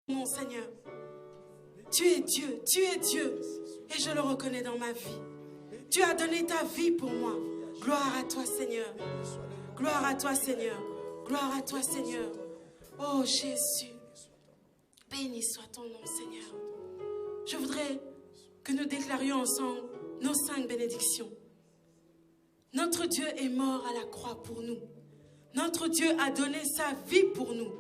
Non, Seigneur. Tu es Dieu, tu es Dieu. Et je le reconnais dans ma vie. Tu as donné ta vie pour moi. Gloire à toi, Seigneur. Gloire à toi, Seigneur. Gloire à toi, Seigneur. Oh, Jésus. Béni soit ton nom, Seigneur. Je voudrais que nous déclarions ensemble nos 5 bénédictions. Notre Dieu est mort à la croix pour nous. Notre Dieu a donné sa vie pour nous.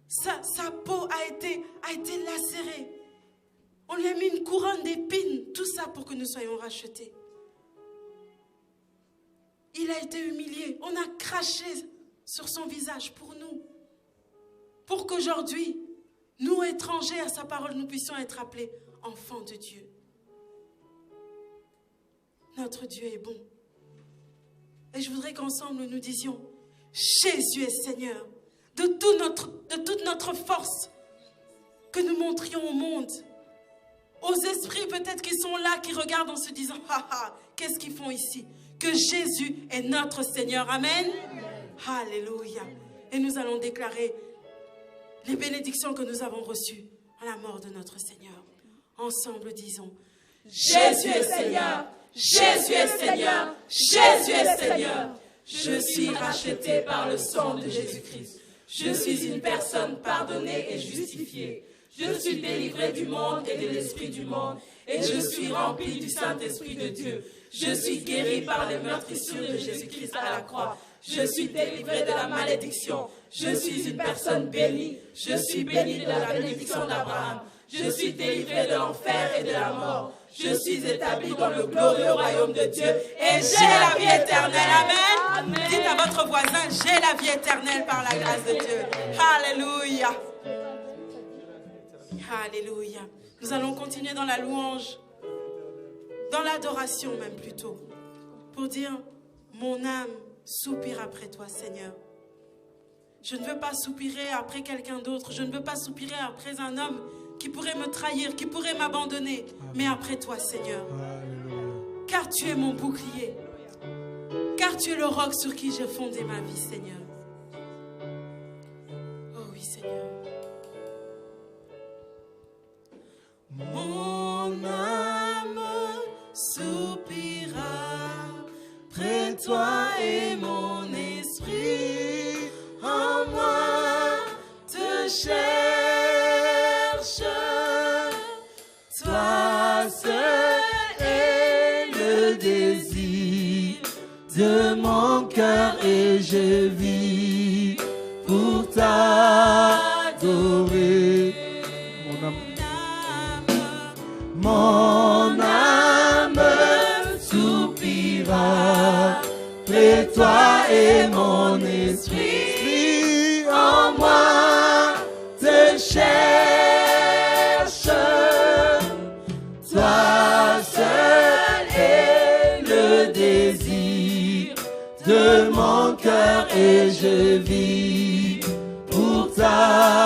Sa peau a été lacérée. On lui a mis une couronne d'épines. Tout ça pour que nous soyons rachetés. Il a été humilié. On a craché sur son visage pour nous. Pour qu'aujourd'hui, nous étrangers à sa parole, nous puissions être appelés enfants de Dieu. Notre Dieu est bon. Et je voudrais qu'ensemble nous disions, Jésus est Seigneur. De toute notre force, que nous montrions au monde, aux esprits peut-être qui sont là, qui regardent en se disant, qu'est-ce qu'ils font ici? Que Jésus est notre Seigneur. Amen. Alléluia. Et nous allons déclarer les bénédictions que nous avons reçues à la mort de notre Seigneur. Ensemble, disons, Jésus est Seigneur. Jésus est Seigneur. Jésus est Seigneur. Je suis racheté par le sang de Jésus-Christ. Je suis une personne pardonnée et justifiée. Je suis délivré du monde et de l'esprit du monde. Et je suis rempli du Saint-Esprit de Dieu. Je suis guéri par les meurtrissures de Jésus-Christ à la croix. Je suis délivré de la malédiction. Je suis une personne bénie. Je suis béni de la bénédiction d'Abraham. Je suis délivré de l'enfer et de la mort. Je suis établi dans le glorieux royaume de Dieu. Et j'ai la vie éternelle. Amen. Amen. Dites à votre voisin, j'ai la vie éternelle par la grâce de Dieu. Alléluia. Alléluia. Nous allons continuer dans la louange, dans l'adoration même plutôt, pour dire, mon âme soupire après toi, Seigneur. Je ne veux pas soupirer après quelqu'un d'autre. Je ne veux pas soupirer après un homme qui pourrait me trahir, qui pourrait m'abandonner, mais après toi, Seigneur. Alléluia. Car tu es mon bouclier. Car tu es le roc sur qui j'ai fondé ma vie, Seigneur. Oh oui, Seigneur. Mon âme soupira près de toi et mon esprit en moi te cherche. Toi seul est le désir de mon cœur et je vis pour t'adorer. Mon âme soupira près de toi et mon esprit en moi te cherche. Toi seul est le désir de mon cœur et je vis pour t'adorer.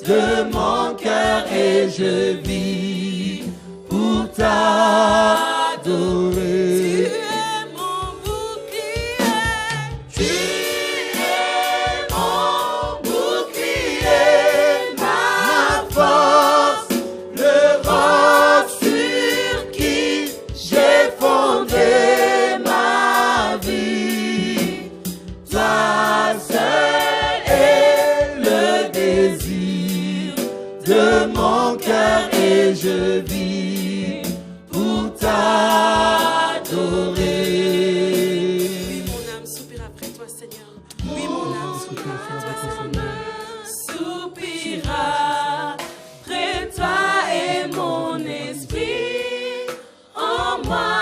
De mon cœur et je vis pour t'adorer. Tu es mon bouclier. Tu es mon bouclier, ma force, le roc sur qui j'ai fondé ma vie. Toi seul est le désir de mon cœur et je vis pour t'adorer. Oui, mon âme soupire après toi, Seigneur. Oui, mon âme soupire après toi, Seigneur. Soupira près de toi et mon esprit en moi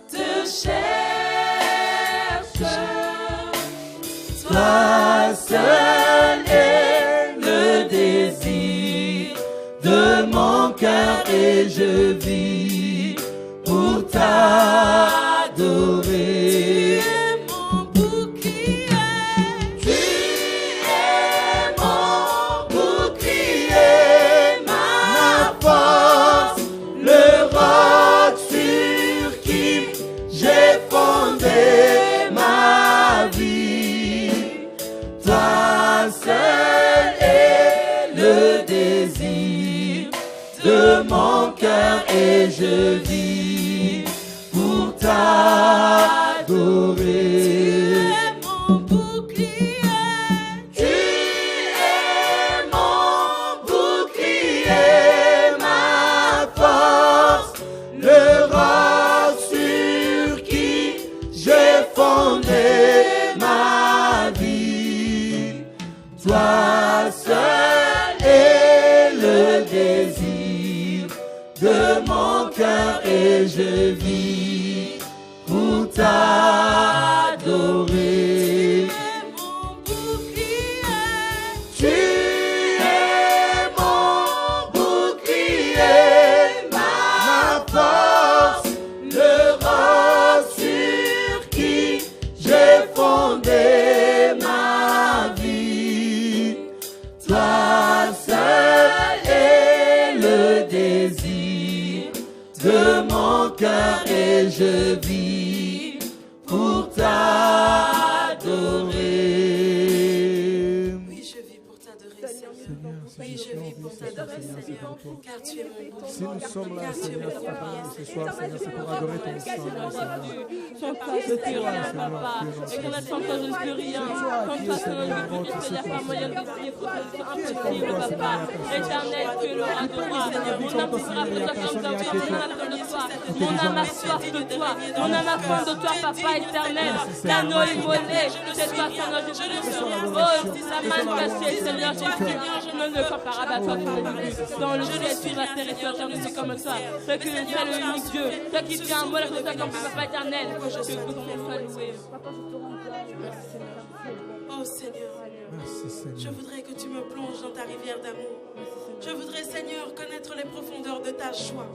te cherche. Toi seul est le désir de mon cœur et et je vis pour t'adorer. Tu es mon bouclier, ma force, le roc sur qui j'ai fondé ma vie. Toi seul est le désir de mon cœur et je vis pour t'adorer. Toi seul est le désir de mon cœur et je vis pour t'adorer. Tu es mon bouclier, ma force, le roc sur qui j'ai fondé ma vie. Toi seul est le désir de mon cœur et je vis pour t'adorer. Oui, je vis pour t'adorer, Seigneur. Oui, je vis pour t'adorer, Seigneur, car tu es mon bon. Si nous sommes là, Seigneur, ce soir, Seigneur, c'est pour adorer ton sang, Seigneur. Sans toi, je ne peux rien, papa. Reconnaître sans toi, je ne peux rien. Sans toi, Seigneur, il n'y a pas moyen de prier pour toi. C'est impossible, papa. Éternel, tu es le roi de rois. Mon âme sera présente comme toi, mon âme de toi. Mon âme a soif de toi. Mon âme a faim de toi, papa éternel. L'agneau immolé, c'est toi, Seigneur Jésus. Oh, si ça m'a caché, Seigneur Jésus, je ne veux pas par abattre toi, dans le ciel, sur la terre et sur la terre, je suis comme toi. Toi qui es le seul et unique Dieu, toi qui fais un mot, là, toi comme papa éternel. Je veux qu'on soit loué. Oh Seigneur, je voudrais que tu me plonges dans ta rivière d'amour. Je voudrais, Seigneur, connaître les profondeurs de ta joie.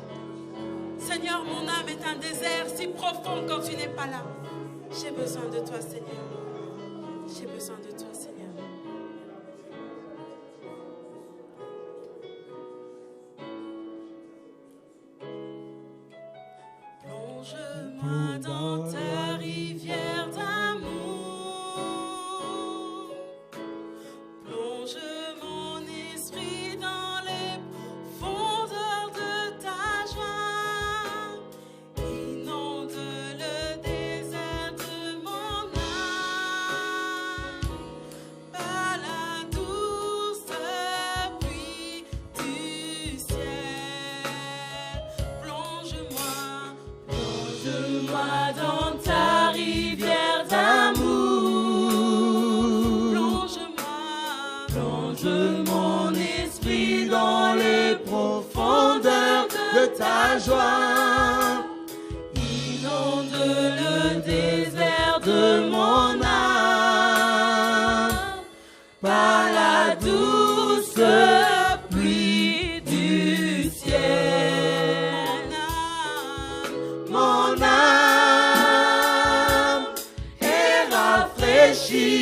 Seigneur, mon âme est un désert si profond quand tu n'es pas là. J'ai besoin de toi, Seigneur. J'ai besoin de toi, Seigneur. Plonge-moi dans ta rivière d'amour. Plonge mon esprit dans les profondeurs de ta joie. Inonde le désert de mon âme. Par la douce pluie du ciel. Plonge-moi. Plonge-moi dans ta rivière d'amour. Plonge mon esprit dans les profondeurs de ta joie. Inonde le désert de mon âme par la douce pluie du ciel. Mon âme est rafraîchie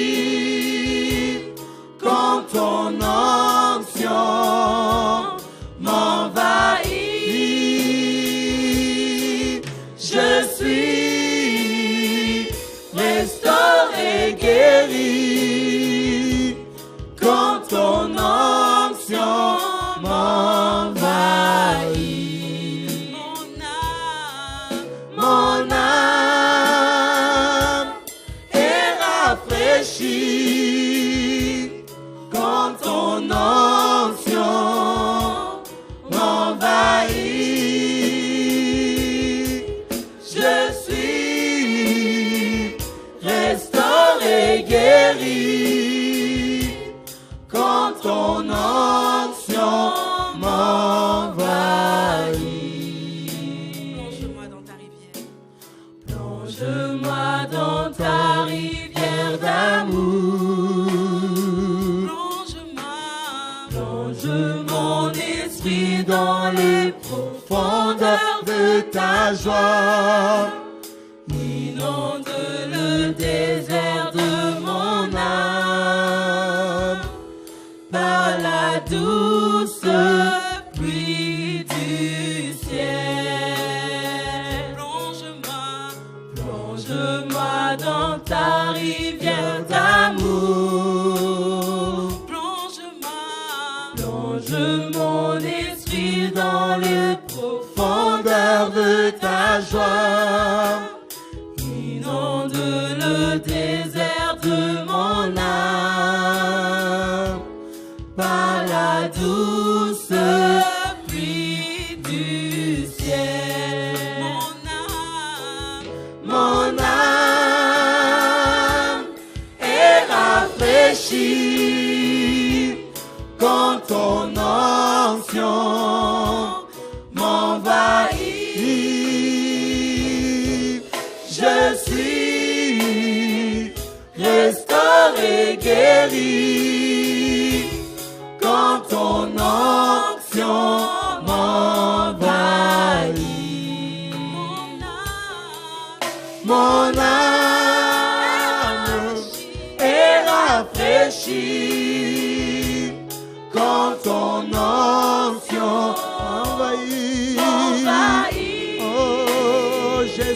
quand ton onction m'envahit. profondeur de ta joie. Inonde le désert de mon âme par la douce pluie du ciel. Plonge-moi dans ta rivière d'amour. Plonge mon esprit dans les profondeurs de ta joie. Inonde le désert de mon âme par la douce pluie du ciel. Mon âme est rafraîchie quand ton onction m'envahit. Je suis restauré, guéri quand ton onction m'envahit. Mon âme est rafraîchie quand ton onction m'envahit. Oh, je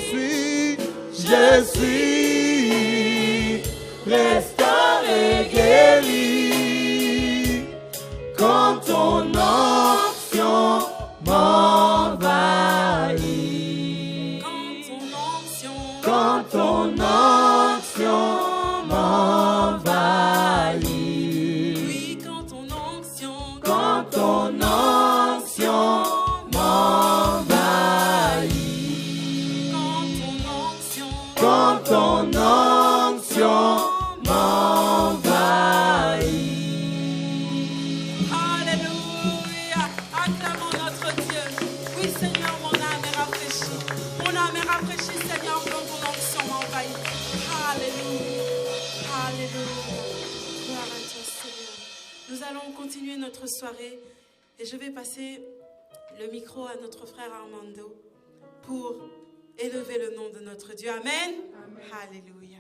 suis restauré, guéri quand ton onction m'envahit. Quand ton onction m'envahit. Oui, quand ton onction m'envahit. Quand ton onction m'envahit. Alléluia. Acclamons notre Dieu. Oui, Seigneur, mon âme est rafraîchie. Mon âme est rafraîchie, Seigneur, quand ton onction m'envahit. Alléluia. Alléluia. Gloire à toi, Seigneur. Nous allons continuer notre soirée et je vais passer le micro à notre frère Armando pour élever le nom de notre Dieu. Amen. Alléluia.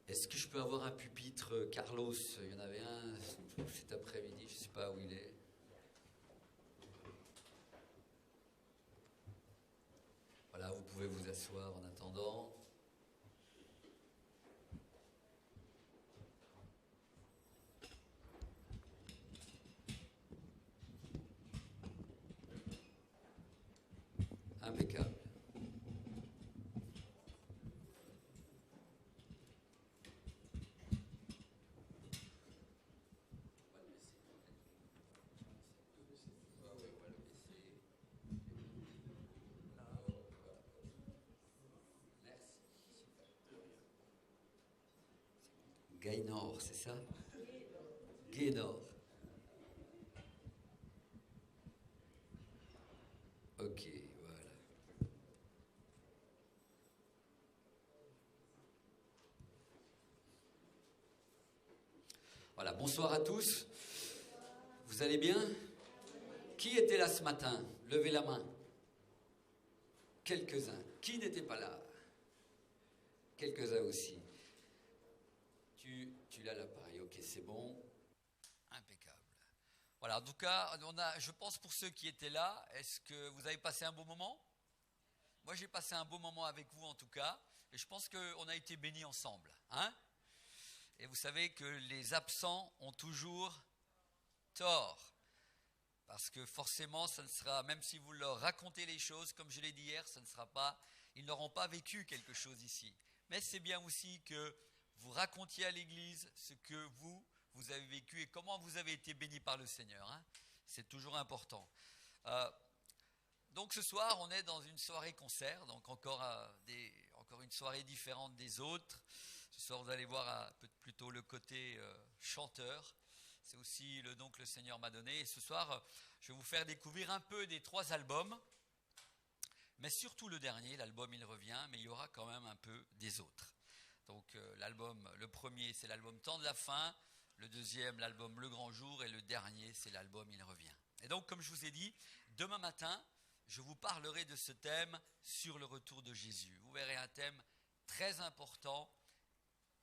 Est-ce que je peux avoir un pupitre, Carlos? Il y en avait un cet après-midi, je ne sais pas où il est. Voilà, vous pouvez vous asseoir en attendant. Impeccable. Gaynor, c'est ça? Gaynor. Ok, voilà. Voilà, bonsoir à tous. Vous allez bien? Qui était là ce matin? Levez la main. Quelques-uns. Qui n'était pas là? Quelques-uns aussi. Tu l'as l'appareil, ok, c'est bon. Impeccable. Voilà, en tout cas, je pense pour ceux qui étaient là, est-ce que vous avez passé un bon moment? Moi, j'ai passé un beau moment avec vous en tout cas, et je pense qu'on a été bénis ensemble. Hein? Et vous savez que les absents ont toujours tort. Parce que forcément, ça ne sera, même si vous leur racontez les choses, comme je l'ai dit hier, ça ne sera pas, ils n'auront pas vécu quelque chose ici. Mais c'est bien aussi que vous racontiez à l'église ce que vous avez vécu et comment vous avez été bénis par le Seigneur. Hein. C'est toujours important. Donc ce soir, on est dans une soirée concert, donc encore une soirée différente des autres. Ce soir, vous allez voir plutôt le côté chanteur. C'est aussi le don que le Seigneur m'a donné. Et ce soir, je vais vous faire découvrir un peu des 3 albums. Mais surtout le dernier, l'album il revient, mais il y aura quand même un peu des autres. Donc albums. Le premier, c'est l'album Temps de la fin. Le deuxième, l'album Le Grand Jour. Et le dernier, c'est l'album Il revient. Et donc, comme je vous ai dit, demain matin, je vous parlerai de ce thème sur le retour de Jésus. Vous verrez un thème très important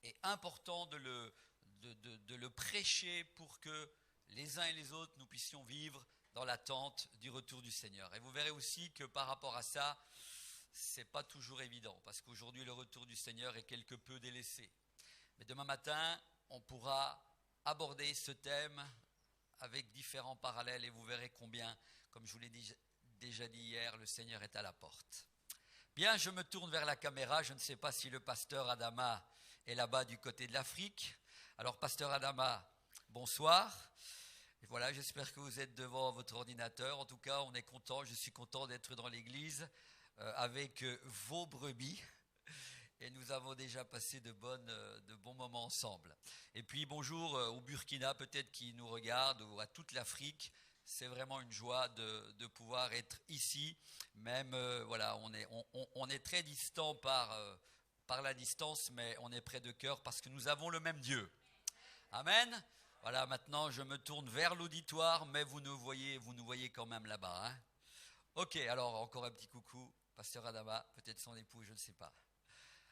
et important de le prêcher pour que les uns et les autres, nous puissions vivre dans l'attente du retour du Seigneur. Et vous verrez aussi que par rapport à ça, c'est pas toujours évident, parce qu'aujourd'hui, le retour du Seigneur est quelque peu délaissé. Mais demain matin, on pourra aborder ce thème avec différents parallèles et vous verrez combien, comme je vous l'ai déjà dit hier, le Seigneur est à la porte. Bien, je me tourne vers la caméra. Je ne sais pas si le pasteur Adama est là-bas du côté de l'Afrique. Alors, pasteur Adama, bonsoir. Et voilà, j'espère que vous êtes devant votre ordinateur. En tout cas, on est content. Je suis content d'être dans l'église avec vos brebis. Et nous avons déjà passé de bons moments ensemble. Et puis, bonjour au Burkina, peut-être qui nous regarde, ou à toute l'Afrique. C'est vraiment une joie de pouvoir être ici. Même, voilà, on est très distant par la distance, mais on est près de cœur parce que nous avons le même Dieu. Amen. Voilà, maintenant, je me tourne vers l'auditoire, mais vous nous voyez quand même là-bas. Hein. Ok, alors, encore un petit coucou, pasteur Adama, peut-être son époux, je ne sais pas.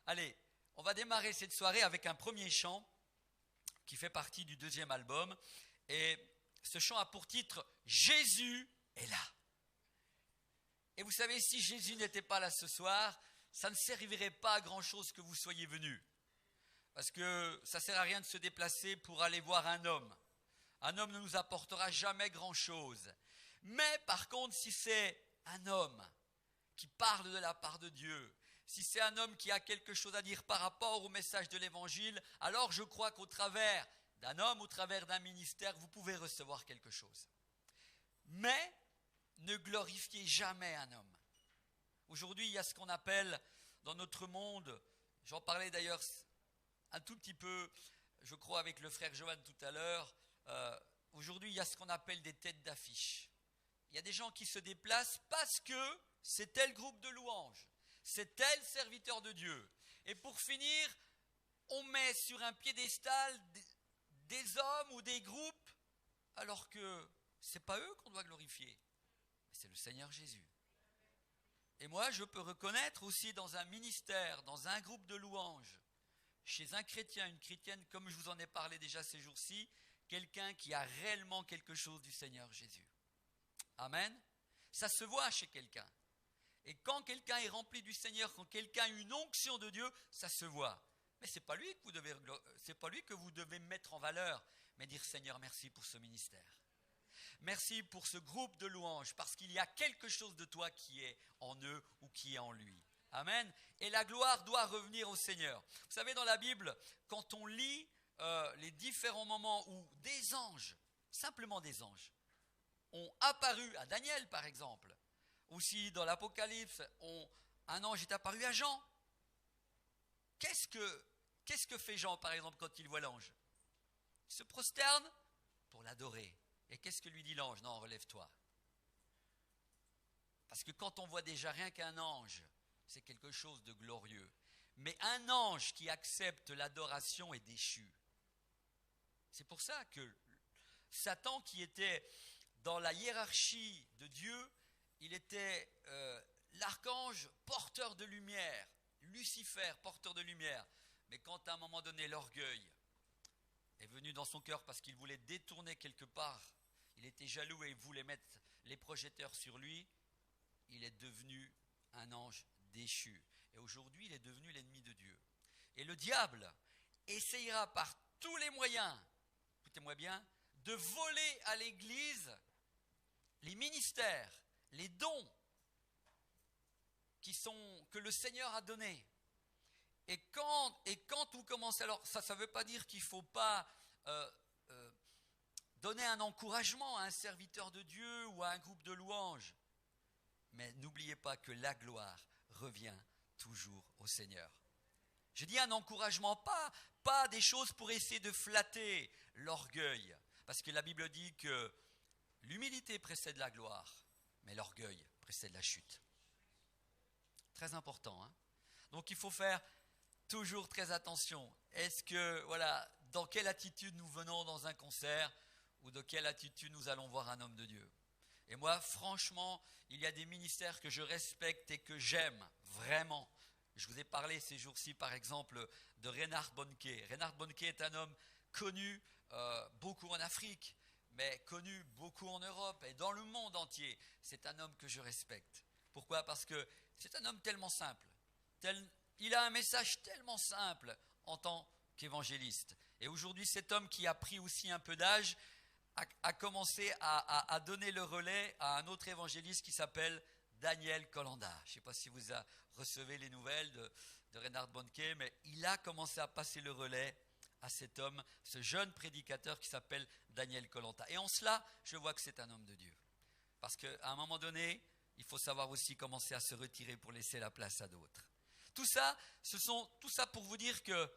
Allez, on va démarrer cette soirée avec un premier chant qui fait partie du deuxième album. Et ce chant a pour titre « Jésus est là ». Et vous savez, si Jésus n'était pas là ce soir, ça ne servirait pas à grand-chose que vous soyez venus. Parce que ça ne sert à rien de se déplacer pour aller voir un homme. Un homme ne nous apportera jamais grand-chose. Mais par contre, si c'est un homme qui parle de la part de Dieu, si c'est un homme qui a quelque chose à dire par rapport au message de l'Évangile, alors je crois qu'au travers d'un homme, au travers d'un ministère, vous pouvez recevoir quelque chose. Mais ne glorifiez jamais un homme. Aujourd'hui, il y a ce qu'on appelle dans notre monde, j'en parlais d'ailleurs un tout petit peu, je crois avec le frère Johan tout à l'heure, aujourd'hui il y a ce qu'on appelle des têtes d'affiche. Il y a des gens qui se déplacent parce que c'est tel groupe de louanges, c'est tel serviteur de Dieu. Et pour finir, on met sur un piédestal des hommes ou des groupes, alors que ce n'est pas eux qu'on doit glorifier, c'est le Seigneur Jésus. Et moi, je peux reconnaître aussi dans un ministère, dans un groupe de louanges, chez un chrétien, une chrétienne, comme je vous en ai parlé déjà ces jours-ci, quelqu'un qui a réellement quelque chose du Seigneur Jésus. Amen. Ça se voit chez quelqu'un. Et quand quelqu'un est rempli du Seigneur, quand quelqu'un a une onction de Dieu, ça se voit. Mais ce n'est pas lui que vous devez mettre en valeur, mais dire Seigneur, merci pour ce ministère. Merci pour ce groupe de louanges, parce qu'il y a quelque chose de toi qui est en eux ou qui est en lui. Amen. Et la gloire doit revenir au Seigneur. Vous savez, dans la Bible, quand on lit les différents moments où des anges, simplement des anges, ont apparu à Daniel, par exemple, aussi dans l'Apocalypse, un ange est apparu à Jean. Qu'est-ce que fait Jean, par exemple, quand il voit l'ange? Il se prosterne pour l'adorer. Et qu'est-ce que lui dit l'ange? Non, relève-toi. Parce que quand on voit déjà rien qu'un ange, c'est quelque chose de glorieux. Mais un ange qui accepte l'adoration est déchu. C'est pour ça que Satan, qui était dans la hiérarchie de Dieu, il était l'archange porteur de lumière, Lucifer porteur de lumière. Mais quand à un moment donné l'orgueil est venu dans son cœur parce qu'il voulait détourner quelque part, il était jaloux et il voulait mettre les projecteurs sur lui, il est devenu un ange déchu. Et aujourd'hui, il est devenu l'ennemi de Dieu. Et le diable essayera par tous les moyens, écoutez-moi bien, de voler à l'Église les ministères, les dons que le Seigneur a donnés. Et quand tout commence, alors ça ne veut pas dire qu'il ne faut pas donner un encouragement à un serviteur de Dieu ou à un groupe de louanges. Mais n'oubliez pas que la gloire revient toujours au Seigneur. Je dis un encouragement, pas des choses pour essayer de flatter l'orgueil. Parce que la Bible dit que l'humilité précède la gloire, mais l'orgueil précède la chute. Très important, hein? Donc il faut faire toujours très attention. Est-ce que, voilà, dans quelle attitude nous venons dans un concert ou de quelle attitude nous allons voir un homme de Dieu? Et moi, franchement, il y a des ministères que je respecte et que j'aime vraiment. Je vous ai parlé ces jours-ci, par exemple, de Reinhard Bonnke. Reinhard Bonnke est un homme connu beaucoup en Afrique, mais connu beaucoup en Europe et dans le monde entier. C'est un homme que je respecte. Pourquoi? Parce que c'est un homme tellement simple. Il a un message tellement simple en tant qu'évangéliste. Et aujourd'hui, cet homme qui a pris aussi un peu d'âge a commencé à donner le relais à un autre évangéliste qui s'appelle Daniel Kolanda. Je ne sais pas si vous recevez les nouvelles de Reinhard Bonnke, mais il a commencé à passer le relais à cet homme, ce jeune prédicateur qui s'appelle Daniel Kolanda. Et en cela, je vois que c'est un homme de Dieu. Parce qu'à un moment donné, il faut savoir aussi commencer à se retirer pour laisser la place à d'autres. Tout ça pour vous dire que,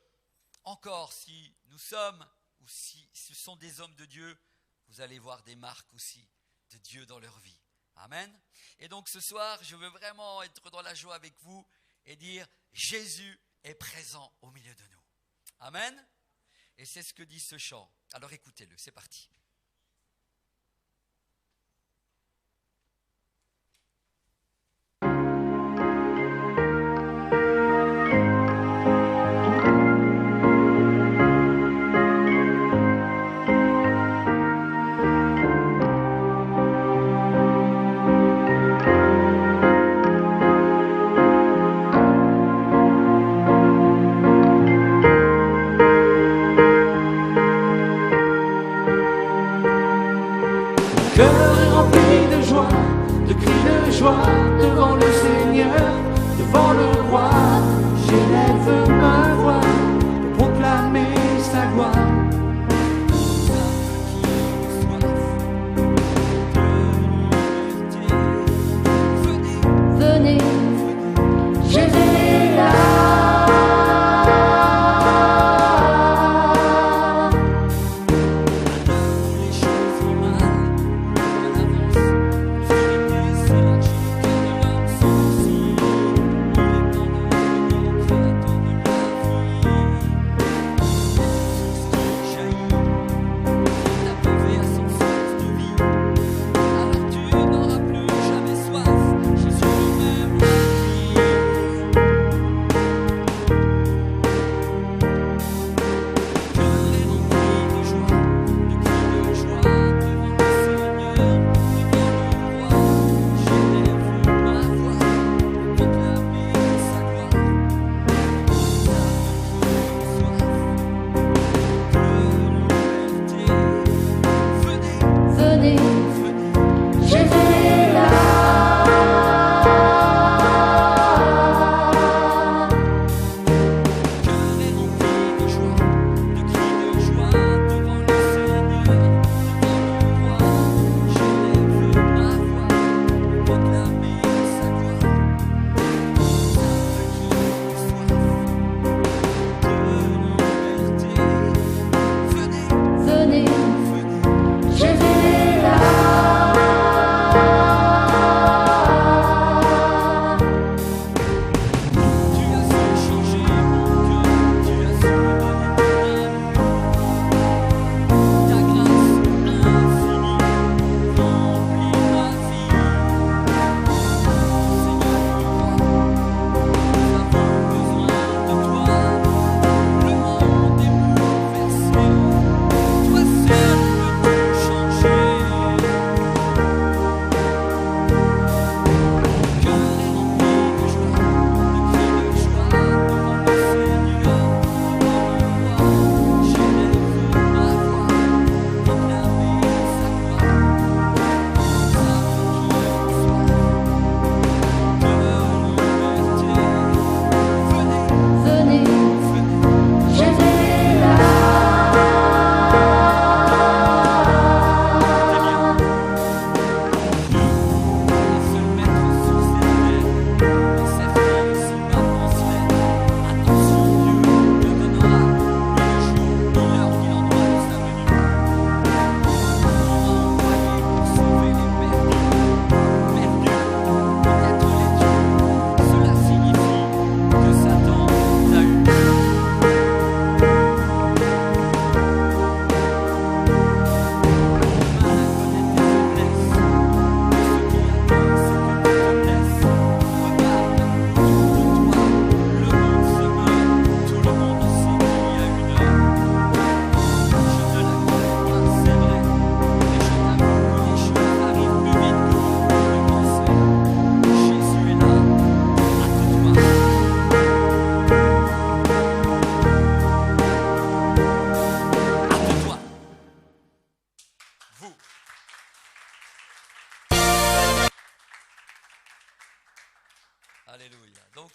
encore, si nous sommes, ou si ce sont des hommes de Dieu, vous allez voir des marques aussi de Dieu dans leur vie. Amen. Et donc ce soir, je veux vraiment être dans la joie avec vous et dire, Jésus est présent au milieu de nous. Amen. Et c'est ce que dit ce chant. Alors écoutez-le, c'est parti. Cœur est rempli de joie, de cris de joie devant le Seigneur, devant le roi. J'élève ma voix pour proclamer sa gloire. Venez, Jésus est là.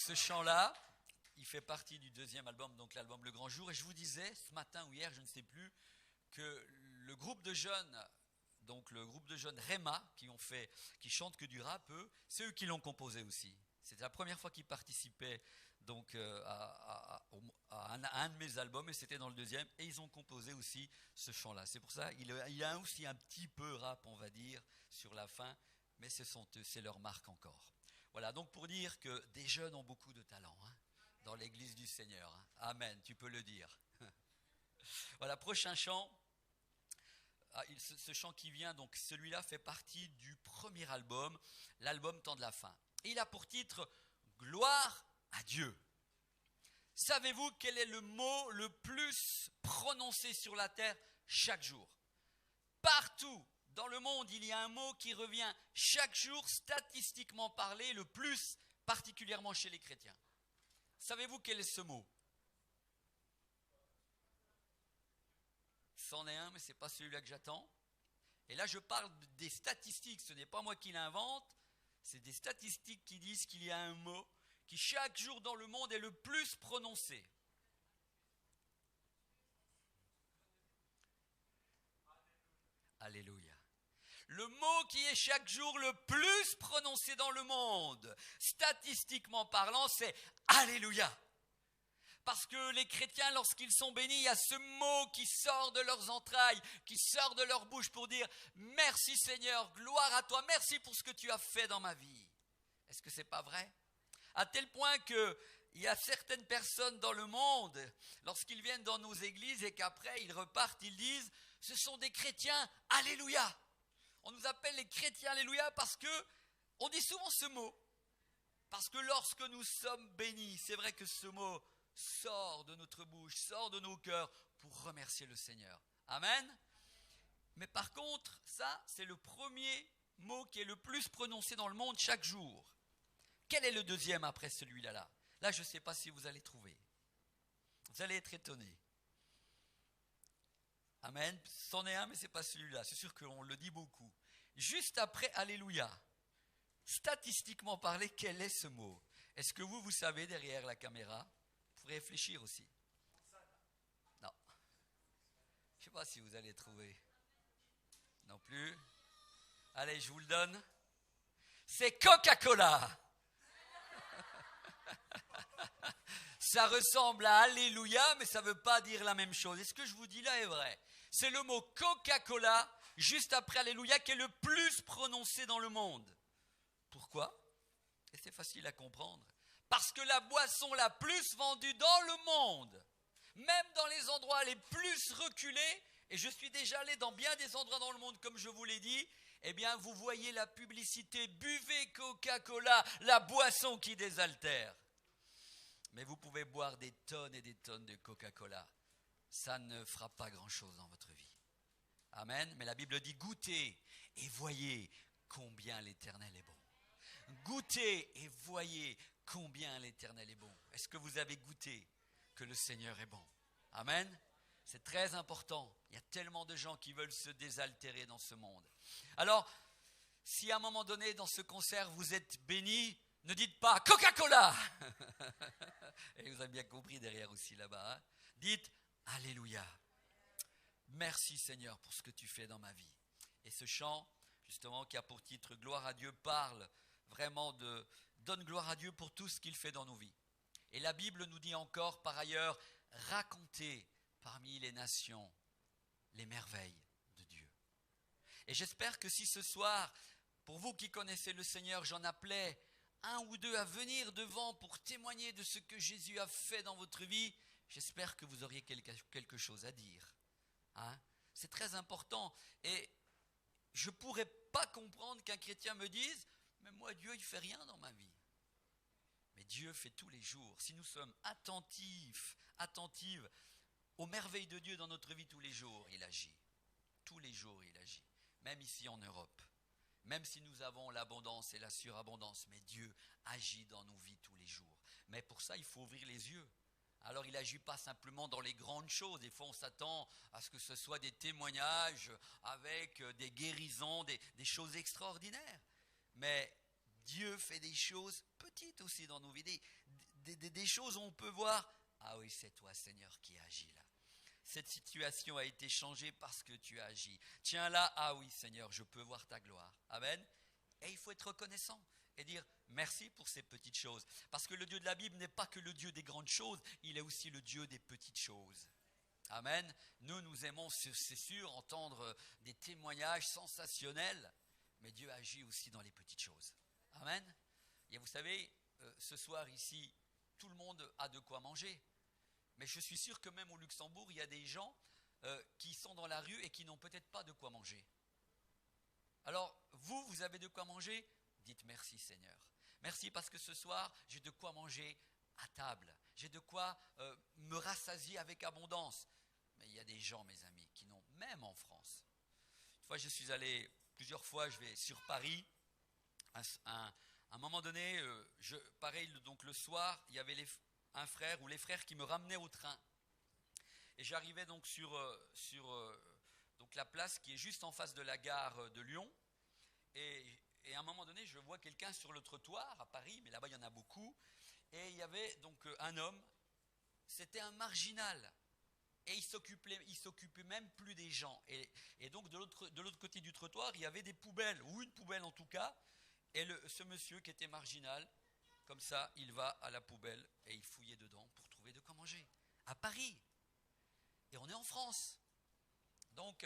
Donc ce chant-là, il fait partie du deuxième album, donc l'album Le Grand Jour. Et je vous disais, ce matin ou hier, je ne sais plus, que le groupe de jeunes, donc le groupe de jeunes Réma, qui chantent que du rap, c'est eux qui l'ont composé aussi. C'était la première fois qu'ils participaient donc, à un de mes albums, et c'était dans le deuxième, et ils ont composé aussi ce chant-là. C'est pour ça, il y a aussi un petit peu rap, on va dire, sur la fin, mais c'est leur marque encore. Voilà, donc pour dire que des jeunes ont beaucoup de talent dans l'église du Seigneur. Amen, tu peux le dire. Voilà, prochain chant. Ce chant qui vient, donc celui-là fait partie du premier album, l'album Temps de la fin. Et il a pour titre Gloire à Dieu. Savez-vous quel est le mot le plus prononcé sur la terre chaque jour? Partout dans le monde, il y a un mot qui revient chaque jour, statistiquement parlé, le plus, particulièrement chez les chrétiens. Savez-vous quel est ce mot? C'en est un, mais ce n'est pas celui-là que j'attends. Et là, je parle des statistiques, ce n'est pas moi qui l'invente, c'est des statistiques qui disent qu'il y a un mot qui chaque jour dans le monde est le plus prononcé. Alléluia. Le mot qui est chaque jour le plus prononcé dans le monde, statistiquement parlant, c'est Alléluia. Parce que les chrétiens, lorsqu'ils sont bénis, il y a ce mot qui sort de leurs entrailles, qui sort de leur bouche pour dire « Merci Seigneur, gloire à toi, merci pour ce que tu as fait dans ma vie ». Est-ce que ce n'est pas vrai? À tel point qu'il y a certaines personnes dans le monde, lorsqu'ils viennent dans nos églises et qu'après ils repartent, ils disent « Ce sont des chrétiens, Alléluia ». On nous appelle les chrétiens, Alléluia, parce qu'on dit souvent ce mot. Parce que lorsque nous sommes bénis, c'est vrai que ce mot sort de notre bouche, sort de nos cœurs pour remercier le Seigneur. Amen. Mais par contre, ça, c'est le premier mot qui est le plus prononcé dans le monde chaque jour. Quel est le deuxième après celui-là? Là, je ne sais pas si vous allez trouver. Vous allez être étonnés. Amen. C'en est un, mais ce n'est pas celui-là. C'est sûr qu'on le dit beaucoup. Juste après Alléluia, statistiquement parlé, quel est ce mot? Est-ce que vous savez derrière la caméra? Vous pourrez réfléchir aussi. Non. Je ne sais pas si vous allez trouver. Non plus. Allez, je vous le donne. C'est Coca-Cola. Ça ressemble à Alléluia, mais ça ne veut pas dire la même chose. Et ce que je vous dis là est vrai. C'est le mot Coca-Cola, juste après Alléluia, qui est le plus prononcé dans le monde. Pourquoi? Et c'est facile à comprendre. Parce que la boisson la plus vendue dans le monde, même dans les endroits les plus reculés, et je suis déjà allé dans bien des endroits dans le monde, comme je vous l'ai dit, eh bien vous voyez la publicité, buvez Coca-Cola, la boisson qui désaltère. Mais vous pouvez boire des tonnes et des tonnes de Coca-Cola. Ça ne fera pas grand-chose dans votre vie. Amen. Mais la Bible dit goûtez et voyez combien l'Éternel est bon. Goûtez et voyez combien l'Éternel est bon. Est-ce que vous avez goûté que le Seigneur est bon? Amen. C'est très important. Il y a tellement de gens qui veulent se désaltérer dans ce monde. Alors, si à un moment donné dans ce concert vous êtes bénis, ne dites pas Coca-Cola. Et vous avez bien compris derrière aussi là-bas. Hein? Dites Alléluia. Merci Seigneur pour ce que tu fais dans ma vie. Et ce chant, justement, qui a pour titre Gloire à Dieu, parle vraiment donne gloire à Dieu pour tout ce qu'il fait dans nos vies. Et la Bible nous dit encore, par ailleurs, racontez parmi les nations les merveilles de Dieu. Et j'espère que si ce soir, pour vous qui connaissez le Seigneur, j'en appelais un ou deux à venir devant pour témoigner de ce que Jésus a fait dans votre vie, j'espère que vous auriez quelque chose à dire. Hein? C'est très important. Et je ne pourrais pas comprendre qu'un chrétien me dise « Mais moi, Dieu, il ne fait rien dans ma vie. » Mais Dieu fait tous les jours. Si nous sommes attentives aux merveilles de Dieu dans notre vie tous les jours, il agit. Tous les jours, il agit. Même ici en Europe. Même si nous avons l'abondance et la surabondance, mais Dieu agit dans nos vies tous les jours. Mais pour ça, il faut ouvrir les yeux. Alors, il n'agit pas simplement dans les grandes choses. Des fois, on s'attend à ce que ce soit des témoignages avec des guérisons, des choses extraordinaires. Mais Dieu fait des choses petites aussi dans nos vies, des choses où on peut voir, ah oui, c'est toi, Seigneur, qui agis là. Cette situation a été changée parce que tu as agi. Tiens là, ah oui, Seigneur, je peux voir ta gloire. Amen. Et il faut être reconnaissant et dire merci pour ces petites choses. Parce que le Dieu de la Bible n'est pas que le Dieu des grandes choses, il est aussi le Dieu des petites choses. Amen. Nous aimons, c'est sûr, entendre des témoignages sensationnels, mais Dieu agit aussi dans les petites choses. Amen. Et vous savez, ce soir ici, tout le monde a de quoi manger. Mais je suis sûr que même au Luxembourg, il y a des gens qui sont dans la rue et qui n'ont peut-être pas de quoi manger. Alors, vous avez de quoi manger? Dites merci Seigneur. Merci parce que ce soir, j'ai de quoi manger à table. J'ai de quoi me rassasier avec abondance. Mais il y a des gens, mes amis, qui n'ont, même en France. Une fois, je suis allé, plusieurs fois, je vais sur Paris. À un moment donné, pareil, donc le soir, il y avait un frère ou les frères qui me ramenaient au train. Et j'arrivais donc sur donc la place qui est juste en face de la gare de Lyon. Et à un moment donné, je vois quelqu'un sur le trottoir à Paris, mais là-bas il y en a beaucoup. Et il y avait donc un homme, c'était un marginal. Et il s'occupait même plus des gens. Et donc de l'autre côté du trottoir, il y avait des poubelles, ou une poubelle en tout cas. Et ce monsieur qui était marginal, comme ça, il va à la poubelle et il fouillait dedans pour trouver de quoi manger. À Paris. Et on est en France. Donc,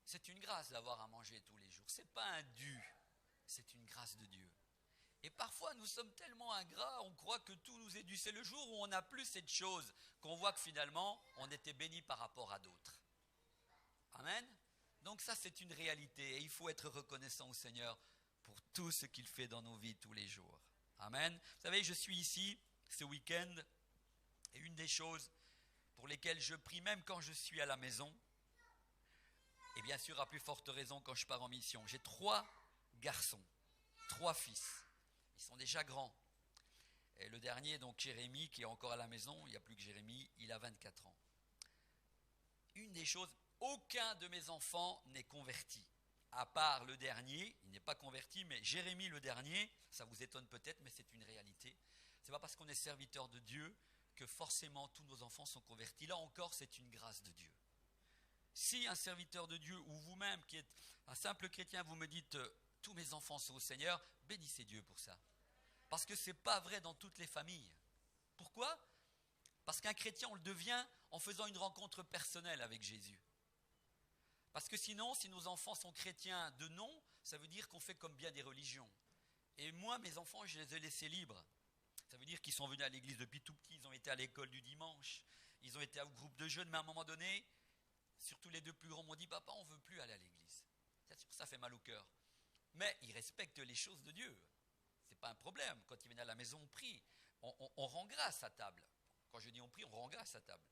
c'est une grâce d'avoir à manger tous les jours. Ce n'est pas un dû, c'est une grâce de Dieu. Et parfois, nous sommes tellement ingrats, on croit que tout nous est dû. C'est le jour où on n'a plus cette chose qu'on voit que finalement, on était béni par rapport à d'autres. Amen. Donc ça, c'est une réalité. Et il faut être reconnaissant au Seigneur pour tout ce qu'il fait dans nos vies tous les jours. Amen. Vous savez, je suis ici ce week-end et une des choses pour lesquelles je prie même quand je suis à la maison, et bien sûr à plus forte raison quand je pars en mission. J'ai 3 garçons, 3 fils. Ils sont déjà grands. Et le dernier, donc Jérémy, qui est encore à la maison, il n'y a plus que Jérémy, il a 24 ans. Une des choses, aucun de mes enfants n'est converti. À part le dernier, il n'est pas converti, mais Jérémy le dernier, ça vous étonne peut-être, mais c'est une réalité. Ce n'est pas parce qu'on est serviteur de Dieu que forcément tous nos enfants sont convertis. Là encore, c'est une grâce de Dieu. Si un serviteur de Dieu, ou vous-même qui êtes un simple chrétien, vous me dites « tous mes enfants sont au Seigneur », bénissez Dieu pour ça. Parce que ce n'est pas vrai dans toutes les familles. Pourquoi? Parce qu'un chrétien, on le devient en faisant une rencontre personnelle avec Jésus. Parce que sinon, si nos enfants sont chrétiens de nom, ça veut dire qu'on fait comme bien des religions. Et moi, mes enfants, je les ai laissés libres. Ça veut dire qu'ils sont venus à l'église depuis tout petit, ils ont été à l'école du dimanche, ils ont été au groupe de jeunes, mais à un moment donné, surtout les 2 plus grands m'ont dit « Papa, on ne veut plus aller à l'église ». Ça fait mal au cœur. Mais ils respectent les choses de Dieu. Ce n'est pas un problème. Quand ils viennent à la maison, on prie. On rend grâce à table. Quand je dis on prie, on rend grâce à table.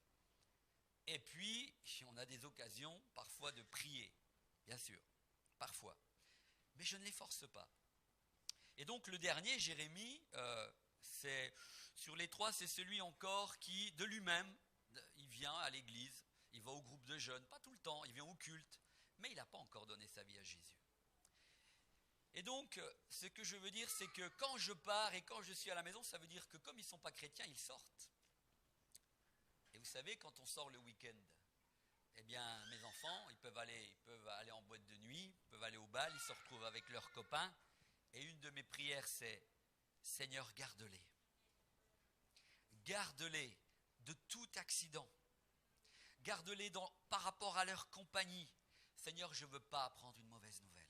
Et puis, on a des occasions parfois de prier. Bien sûr, parfois. Mais je ne les force pas. Et donc le dernier, Jérémy, sur les 3, c'est celui encore qui, de lui-même, il vient à l'église, il va au groupe de jeunes, pas tout le temps, il vient au culte, mais il n'a pas encore donné sa vie à Jésus. Et donc, ce que je veux dire, c'est que quand je pars et quand je suis à la maison, ça veut dire que comme ils ne sont pas chrétiens, ils sortent. Et vous savez, quand on sort le week-end, eh bien, mes enfants, ils peuvent aller en boîte de nuit, ils peuvent aller au bal, ils se retrouvent avec leurs copains. Et une de mes prières, c'est « Seigneur, garde-les. Garde-les de tout accident. Garde-les par rapport à leur compagnie. Seigneur, je ne veux pas apprendre une mauvaise nouvelle. »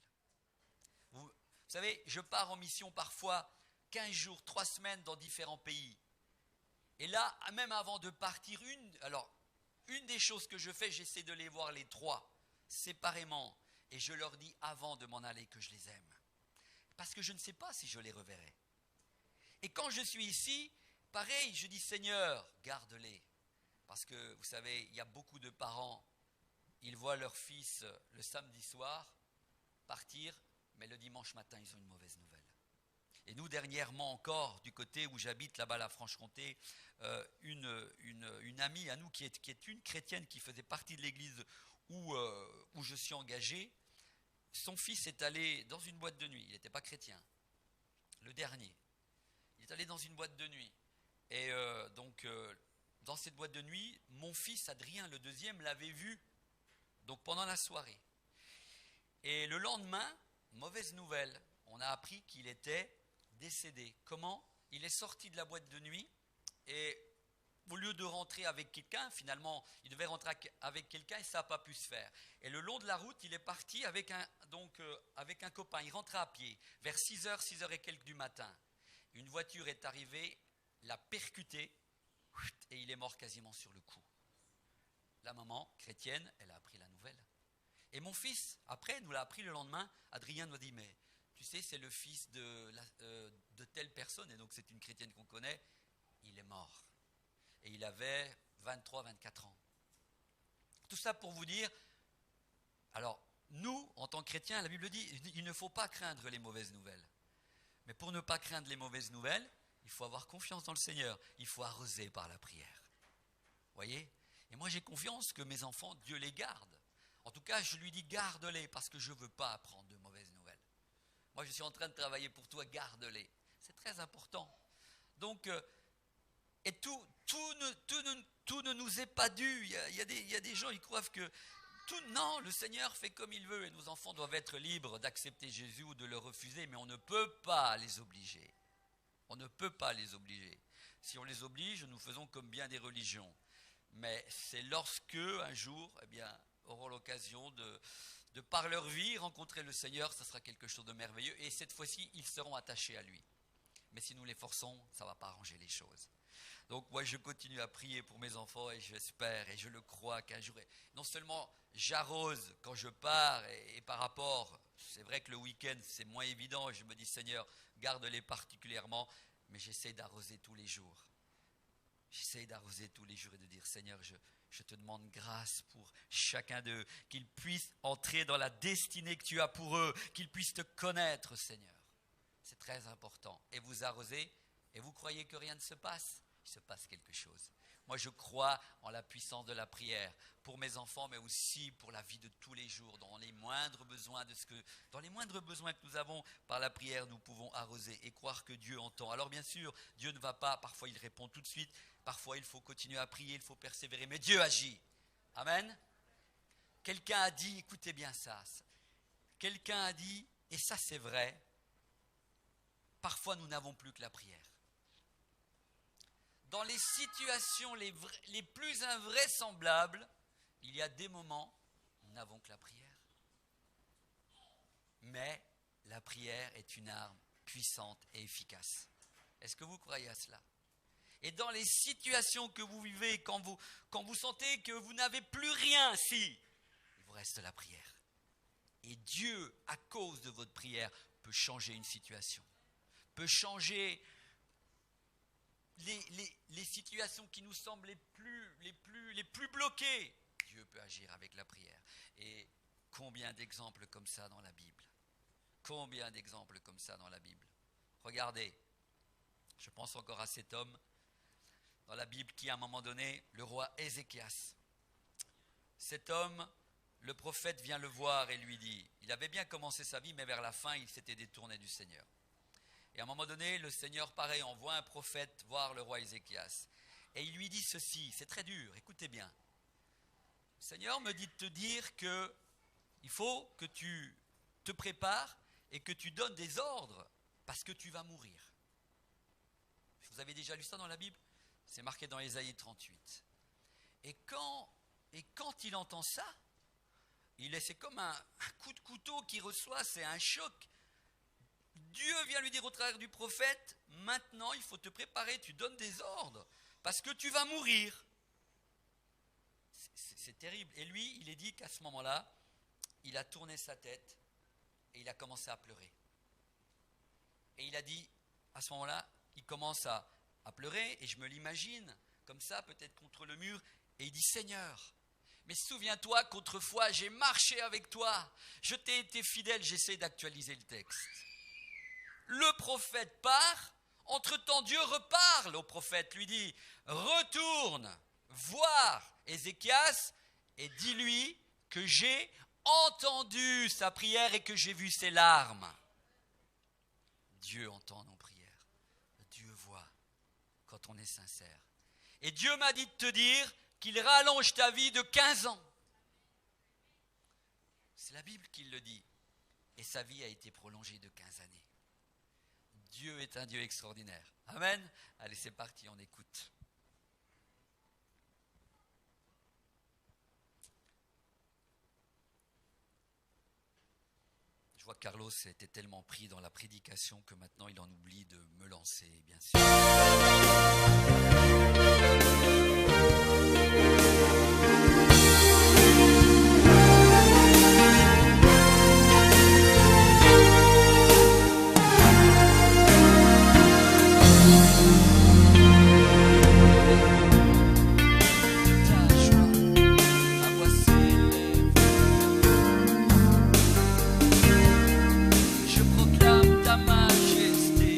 Vous savez, je pars en mission parfois 15 jours, 3 semaines dans différents pays. Et là, même avant de partir, une des choses que je fais, j'essaie de les voir les 3 séparément. Et je leur dis avant de m'en aller que je les aime. Parce que je ne sais pas si je les reverrai. Et quand je suis ici, pareil, je dis Seigneur, garde-les. Parce que vous savez, il y a beaucoup de parents, ils voient leur fils le samedi soir partir, mais le dimanche matin, ils ont une mauvaise nouvelle. Et nous, dernièrement encore, du côté où j'habite, là-bas, la Franche-Comté, une amie à nous qui est une chrétienne qui faisait partie de l'église où je suis engagé, son fils est allé dans une boîte de nuit. Il n'était pas chrétien. Le dernier. Il est allé dans une boîte de nuit. Et dans cette boîte de nuit, mon fils Adrien, le deuxième, l'avait vu donc pendant la soirée. Et le lendemain, mauvaise nouvelle, on a appris qu'il était décédé. Comment? Il est sorti de la boîte de nuit et au lieu de rentrer avec quelqu'un, finalement, il devait rentrer avec quelqu'un et ça n'a pas pu se faire. Et le long de la route, il est parti avec un copain. Il rentrait à pied vers 6h, 6h et quelques du matin. Une voiture est arrivée, l'a percuté et il est mort quasiment sur le coup. La maman chrétienne, elle a appris la nouvelle. Et mon fils, après, nous l'a appris le lendemain. Adrien nous a dit, mais tu sais, c'est le fils de telle personne, et donc c'est une chrétienne qu'on connaît, il est mort. Et il avait 23, 24 ans. Tout ça pour vous dire, alors, nous, en tant que chrétiens, la Bible dit, il ne faut pas craindre les mauvaises nouvelles. Mais pour ne pas craindre les mauvaises nouvelles, il faut avoir confiance dans le Seigneur. Il faut arroser par la prière. Vous voyez? Et moi, j'ai confiance que mes enfants, Dieu les garde. En tout cas, je lui dis, garde-les, parce que je ne veux pas apprendre de mauvaises nouvelles. Moi, je suis en train de travailler pour toi, garde-les. C'est très important. Donc, et tout ne nous est pas dû. Il y a des gens, ils croient que non, le Seigneur fait comme il veut et nos enfants doivent être libres d'accepter Jésus ou de le refuser, mais on ne peut pas les obliger. On ne peut pas les obliger. Si on les oblige, nous faisons comme bien des religions. Mais c'est lorsque, un jour, auront l'occasion de par leur vie, rencontrer le Seigneur, ça sera quelque chose de merveilleux. Et cette fois-ci, ils seront attachés à lui. Mais si nous les forçons, ça ne va pas arranger les choses. Donc moi, je continue à prier pour mes enfants et j'espère et je le crois qu'un jour, non seulement j'arrose quand je pars et par rapport, c'est vrai que le week-end, c'est moins évident. Je me dis, Seigneur, garde-les particulièrement, mais j'essaie d'arroser tous les jours. J'essaie d'arroser tous les jours et de dire, Seigneur, je te demande grâce pour chacun d'eux, qu'ils puissent entrer dans la destinée que tu as pour eux, qu'ils puissent te connaître, Seigneur. C'est très important. Et vous arrosez, et vous croyez que rien ne se passe? Il se passe quelque chose. Moi, je crois en la puissance de la prière pour mes enfants, mais aussi pour la vie de tous les jours, dans les moindres besoins que nous avons. Par la prière, nous pouvons arroser et croire que Dieu entend. Alors bien sûr, Dieu ne va pas, parfois il répond tout de suite, parfois il faut continuer à prier, il faut persévérer, mais Dieu agit. Amen. Quelqu'un a dit, écoutez bien ça, quelqu'un a dit, et ça c'est vrai, parfois nous n'avons plus que la prière. Dans les situations les plus invraisemblables, il y a des moments où nous n'avons que la prière. Mais la prière est une arme puissante et efficace. Est-ce que vous croyez à cela? Et dans les situations que vous vivez, quand vous sentez que vous n'avez plus rien, il vous reste la prière. Et Dieu, à cause de votre prière, peut changer une situation, peut changer les situations qui nous semblent les plus bloquées. Dieu peut agir avec la prière. Et combien d'exemples comme ça dans la Bible? Combien d'exemples comme ça dans la Bible? Regardez, je pense encore à cet homme dans la Bible qui, à un moment donné, le roi Ézéchias. Cet homme, le prophète vient le voir et lui dit, il avait bien commencé sa vie, mais vers la fin, il s'était détourné du Seigneur. Et à un moment donné, le Seigneur, pareil, envoie un prophète voir le roi Ézéchias. Et il lui dit ceci, c'est très dur, écoutez bien. Le Seigneur me dit de te dire qu'il faut que tu te prépares et que tu donnes des ordres parce que tu vas mourir. Vous avez déjà lu ça dans la Bible? C'est marqué dans Ésaïe 38. Et quand il entend ça, c'est comme un coup de couteau qu'il reçoit, c'est un choc. Dieu vient lui dire au travers du prophète, maintenant il faut te préparer, tu donnes des ordres, parce que tu vas mourir. C'est terrible. Et lui, il est dit qu'à ce moment-là, il a tourné sa tête et il a commencé à pleurer. Et il a dit, à ce moment-là, il commence à pleurer, et je me l'imagine comme ça, peut-être contre le mur, et il dit, Seigneur, mais souviens-toi qu'autrefois j'ai marché avec toi, je t'ai été fidèle, j'essaie d'actualiser le texte. Le prophète part, entre-temps Dieu reparle au prophète, lui dit, retourne voir Ézéchias et dis-lui que j'ai entendu sa prière et que j'ai vu ses larmes. Dieu entend nos prières. Dieu voit quand quand on est sincère. Et Dieu m'a dit de te dire qu'il rallonge ta vie de 15 ans. C'est la Bible qui le dit. Et sa vie a été prolongée de 15 années. Dieu est un Dieu extraordinaire. Amen. Allez, c'est parti, on écoute. Je vois que Carlos était tellement pris dans la prédication que maintenant il en oublie de me lancer, bien sûr. Je proclame ta majesté.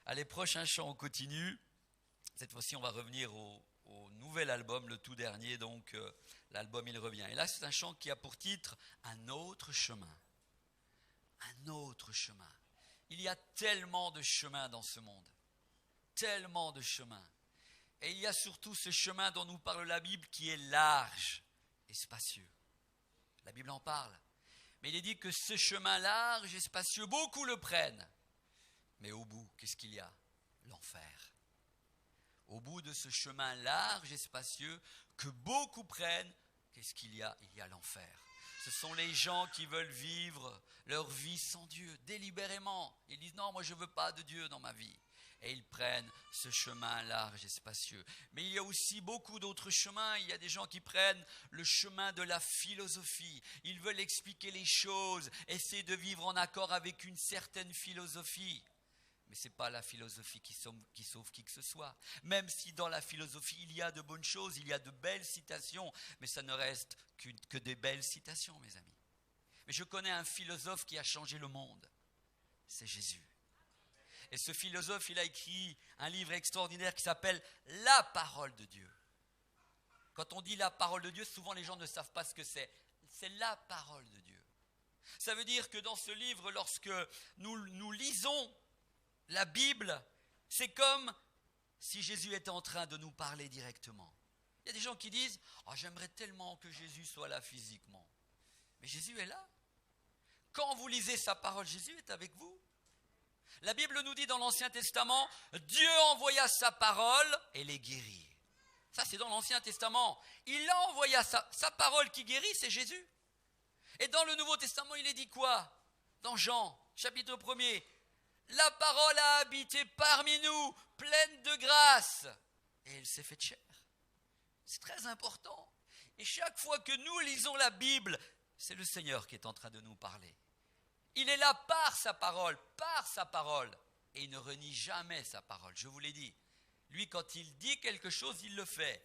Allez, prochain chant, on continue. Cette fois-ci, on va revenir au nouvel album, le tout dernier, donc l'album Il revient. Et là, c'est un chant qui a pour titre « Un autre chemin ». Un autre chemin. Il y a tellement de chemins dans ce monde. Tellement de chemins. Et il y a surtout ce chemin dont nous parle la Bible qui est large et spacieux. La Bible en parle. Mais il est dit que ce chemin large et spacieux, beaucoup le prennent. Mais au bout, qu'est-ce qu'il y a? L'enfer. Au bout de ce chemin large et spacieux que beaucoup prennent, qu'est-ce qu'il y a? Il y a l'enfer. Ce sont les gens qui veulent vivre leur vie sans Dieu, délibérément. Ils disent non, moi je ne veux pas de Dieu dans ma vie. Et ils prennent ce chemin large et spacieux. Mais il y a aussi beaucoup d'autres chemins. Il y a des gens qui prennent le chemin de la philosophie. Ils veulent expliquer les choses, essayer de vivre en accord avec une certaine philosophie. Mais ce n'est pas la philosophie qui sauve qui que ce soit. Même si dans la philosophie, il y a de bonnes choses, il y a de belles citations, mais ça ne reste que des belles citations, mes amis. Mais je connais un philosophe qui a changé le monde. C'est Jésus. Et ce philosophe, il a écrit un livre extraordinaire qui s'appelle « La parole de Dieu ». Quand on dit la parole de Dieu, souvent les gens ne savent pas ce que c'est. C'est la parole de Dieu. Ça veut dire que dans ce livre, lorsque nous lisons la Bible, c'est comme si Jésus était en train de nous parler directement. Il y a des gens qui disent « j'aimerais tellement que Jésus soit là physiquement ». Mais Jésus est là. Quand vous lisez sa parole, Jésus est avec vous. La Bible nous dit dans l'Ancien Testament, Dieu envoya sa parole et les guérit. Ça, c'est dans l'Ancien Testament. Il a envoyé sa parole qui guérit, c'est Jésus. Et dans le Nouveau Testament, il est dit quoi? Dans Jean, chapitre 1er, la parole a habité parmi nous, pleine de grâce. Et elle s'est faite chair. C'est très important. Et chaque fois que nous lisons la Bible, c'est le Seigneur qui est en train de nous parler. Il est là par sa parole, et il ne renie jamais sa parole. Je vous l'ai dit. Lui, quand il dit quelque chose, il le fait.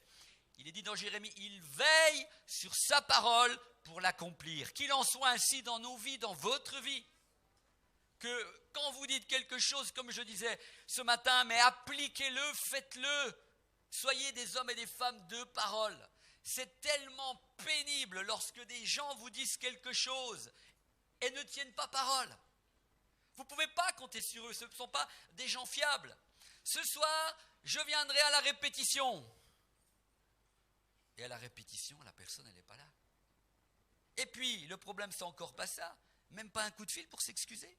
Il est dit dans Jérémie, il veille sur sa parole pour l'accomplir. Qu'il en soit ainsi dans nos vies, dans votre vie. Que quand vous dites quelque chose, comme je disais ce matin, mais appliquez-le, faites-le. Soyez des hommes et des femmes de parole. C'est tellement pénible lorsque des gens vous disent quelque chose et ne tiennent pas parole. Vous ne pouvez pas compter sur eux, ce ne sont pas des gens fiables. Ce soir, je viendrai à la répétition. Et à la répétition, la personne, elle n'est pas là. Et puis, le problème, c'est encore pas ça. Même pas un coup de fil pour s'excuser.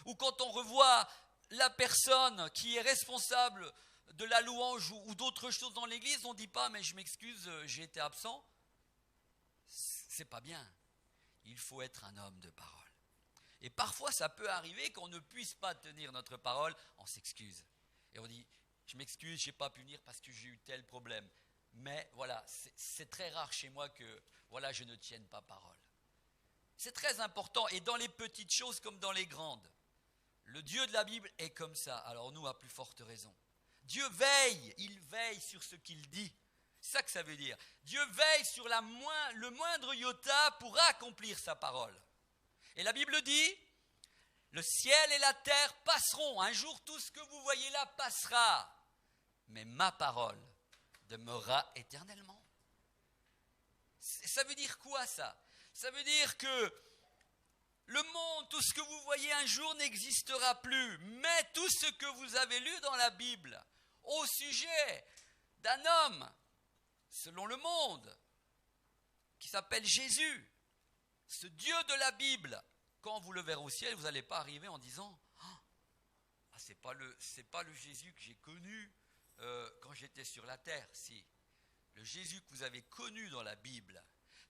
Ou quand on revoit la personne qui est responsable de la louange ou d'autres choses dans l'église, on ne dit pas, mais je m'excuse, j'ai été absent. C'est pas bien. Il faut être un homme de parole. Et parfois, ça peut arriver qu'on ne puisse pas tenir notre parole, on s'excuse. Et on dit, je m'excuse, je n'ai pas pu venir parce que j'ai eu tel problème. Mais voilà, c'est très rare chez moi que voilà, je ne tienne pas parole. C'est très important, et dans les petites choses comme dans les grandes. Le Dieu de la Bible est comme ça, alors nous, à plus forte raison. Dieu veille, il veille sur ce qu'il dit. C'est ça que ça veut dire. Dieu veille sur le moindre iota pour accomplir sa parole. Et la Bible dit, le ciel et la terre passeront. Un jour, tout ce que vous voyez là passera. Mais ma parole demeurera éternellement. Ça veut dire quoi ça? Ça veut dire que le monde, tout ce que vous voyez un jour n'existera plus. Mais tout ce que vous avez lu dans la Bible au sujet d'un homme, selon le monde, qui s'appelle Jésus, ce Dieu de la Bible, quand vous le verrez au ciel, vous n'allez pas arriver en disant « c'est pas le Jésus que j'ai connu quand j'étais sur la terre. » Si, le Jésus que vous avez connu dans la Bible,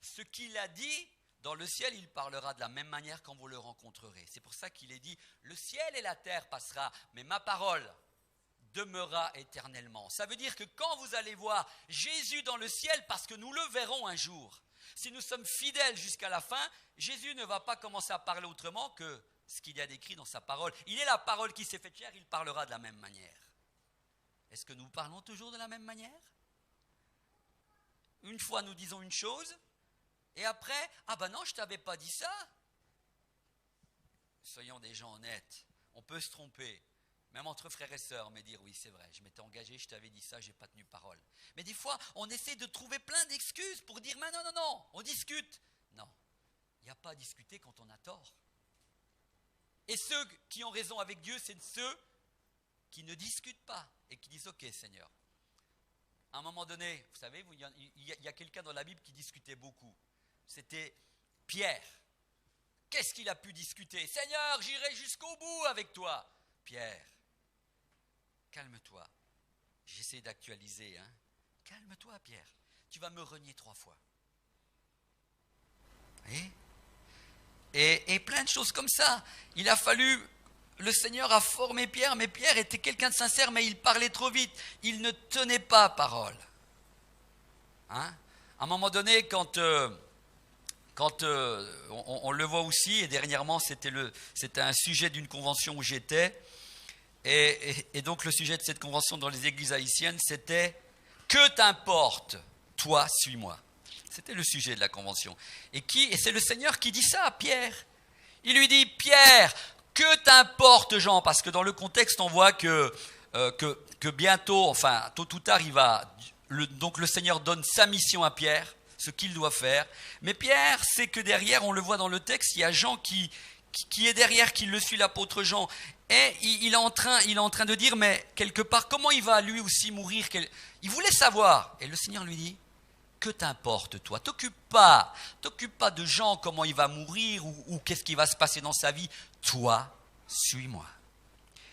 ce qu'il a dit, dans le ciel, il parlera de la même manière quand vous le rencontrerez. C'est pour ça qu'il est dit « Le ciel et la terre passera, mais ma parole demeurera éternellement. » Ça veut dire que quand vous allez voir Jésus dans le ciel, parce que nous le verrons un jour, si nous sommes fidèles jusqu'à la fin, Jésus ne va pas commencer à parler autrement que ce qu'il y a décrit dans sa parole. Il est la parole qui s'est faite chair, il parlera de la même manière. Est-ce que nous parlons toujours de la même manière? Une fois nous disons une chose, et après, ah ben non, je ne t'avais pas dit ça. Soyons des gens honnêtes, on peut se tromper. Même entre frères et sœurs, mais dire oui, c'est vrai, je m'étais engagé, je t'avais dit ça, je n'ai pas tenu parole. Mais des fois, on essaie de trouver plein d'excuses pour dire mais non, on discute. Non, il n'y a pas à discuter quand on a tort. Et ceux qui ont raison avec Dieu, c'est ceux qui ne discutent pas et qui disent ok Seigneur. À un moment donné, vous savez, il y a quelqu'un dans la Bible qui discutait beaucoup. C'était Pierre. Qu'est-ce qu'il a pu discuter? Seigneur, j'irai jusqu'au bout avec toi. Pierre. Calme-toi. J'essaie d'actualiser. Calme-toi, Pierre. Tu vas me renier 3 fois. Et plein de choses comme ça. Il a fallu... Le Seigneur a formé Pierre, mais Pierre était quelqu'un de sincère, mais il parlait trop vite. Il ne tenait pas parole. À un moment donné, quand on le voit aussi, et dernièrement, c'était un sujet d'une convention où j'étais, Et donc le sujet de cette convention dans les églises haïtiennes, c'était « Que t'importe, toi, suis-moi ». C'était le sujet de la convention. Et c'est le Seigneur qui dit ça à Pierre. Il lui dit « Pierre, que t'importe Jean ?» Parce que dans le contexte, on voit que bientôt, enfin tôt ou tard, donc le Seigneur donne sa mission à Pierre, ce qu'il doit faire. Mais Pierre sait que derrière, on le voit dans le texte, il y a Jean qui est derrière, qui le suit, l'apôtre Jean. Et il est en train de dire, mais quelque part, comment il va lui aussi mourir? Il voulait savoir. Et le Seigneur lui dit, que t'importe toi? T'occupe pas de Jean, comment il va mourir ou qu'est-ce qui va se passer dans sa vie. Toi, suis-moi.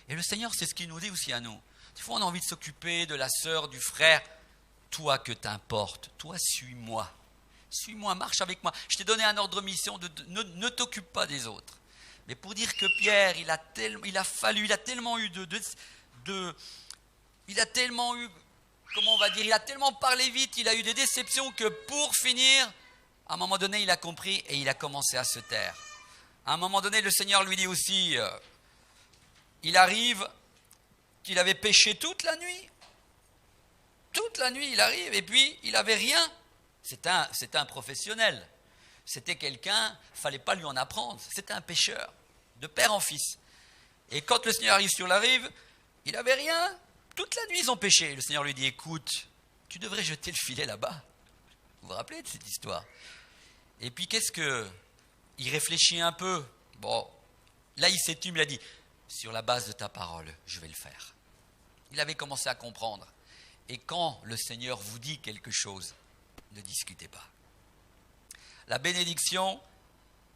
Et le Seigneur, c'est ce qu'il nous dit aussi à nous. Des fois, on a envie de s'occuper de la sœur, du frère. Toi, que t'importe? Toi, suis-moi. Suis-moi, marche avec moi. Je t'ai donné un ordre de mission, ne t'occupe pas des autres. Mais pour dire que Pierre, il a tellement parlé vite, il a eu des déceptions que pour finir, à un moment donné, il a compris et il a commencé à se taire. À un moment donné, le Seigneur lui dit aussi, il arrive qu'il avait péché toute la nuit. Toute la nuit, il arrive et puis il n'avait rien. C'était un professionnel. C'était quelqu'un, il ne fallait pas lui en apprendre. C'était un pécheur, de père en fils. Et quand le Seigneur arrive sur la rive, il n'avait rien. Toute la nuit, ils ont péché. Le Seigneur lui dit, écoute, tu devrais jeter le filet là-bas. Vous vous rappelez de cette histoire? Et puis, il réfléchit un peu. Bon, là, il s'étume, il a dit, sur la base de ta parole, je vais le faire. Il avait commencé à comprendre. Et quand le Seigneur vous dit quelque chose, ne discutez pas. La bénédiction,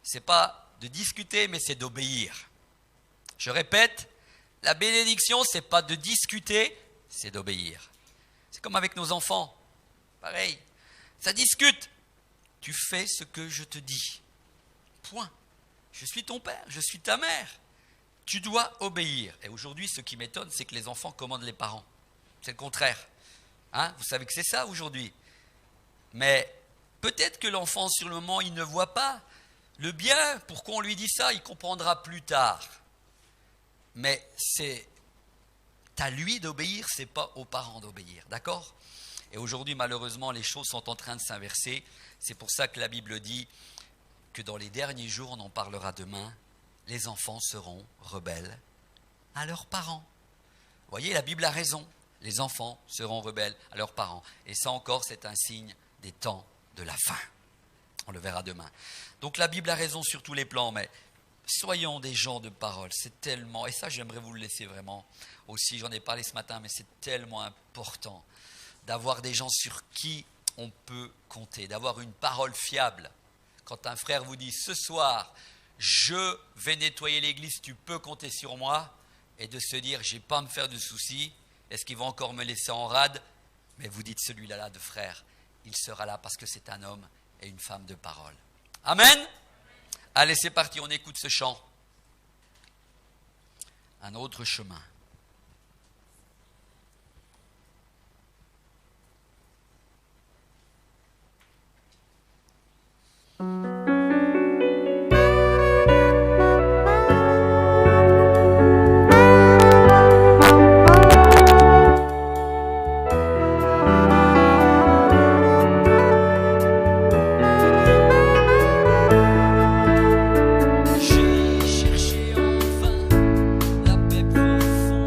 ce n'est pas de discuter, mais c'est d'obéir. Je répète, la bénédiction, ce n'est pas de discuter, c'est d'obéir. C'est comme avec nos enfants. Pareil, ça discute. Tu fais ce que je te dis. Point. Je suis ton père, je suis ta mère. Tu dois obéir. Et aujourd'hui, ce qui m'étonne, c'est que les enfants commandent les parents. C'est le contraire. Hein? Vous savez que c'est ça aujourd'hui. Mais peut-être que l'enfant, sur le moment, il ne voit pas le bien. Pourquoi on lui dit ça? Il comprendra plus tard. Mais c'est à lui d'obéir, c'est pas aux parents d'obéir. D'accord? Et aujourd'hui, malheureusement, les choses sont en train de s'inverser. C'est pour ça que la Bible dit que dans les derniers jours, on en parlera demain, les enfants seront rebelles à leurs parents. Vous voyez, la Bible a raison. Les enfants seront rebelles à leurs parents. Et ça encore, c'est un signe des temps de la fin. On le verra demain. Donc la Bible a raison sur tous les plans, mais soyons des gens de parole. C'est tellement, et ça j'aimerais vous le laisser vraiment aussi, j'en ai parlé ce matin, mais c'est tellement important d'avoir des gens sur qui on peut compter, d'avoir une parole fiable. Quand un frère vous dit, ce soir, je vais nettoyer l'église, tu peux compter sur moi, et de se dire, je n'ai pas à me faire de soucis, est-ce qu'il va encore me laisser en rade? Mais vous dites, celui-là de frère, il sera là parce que c'est un homme et une femme de parole. Amen. Allez, c'est parti, on écoute ce chant. Un autre chemin. J'ai cherché en vain la paix profonde.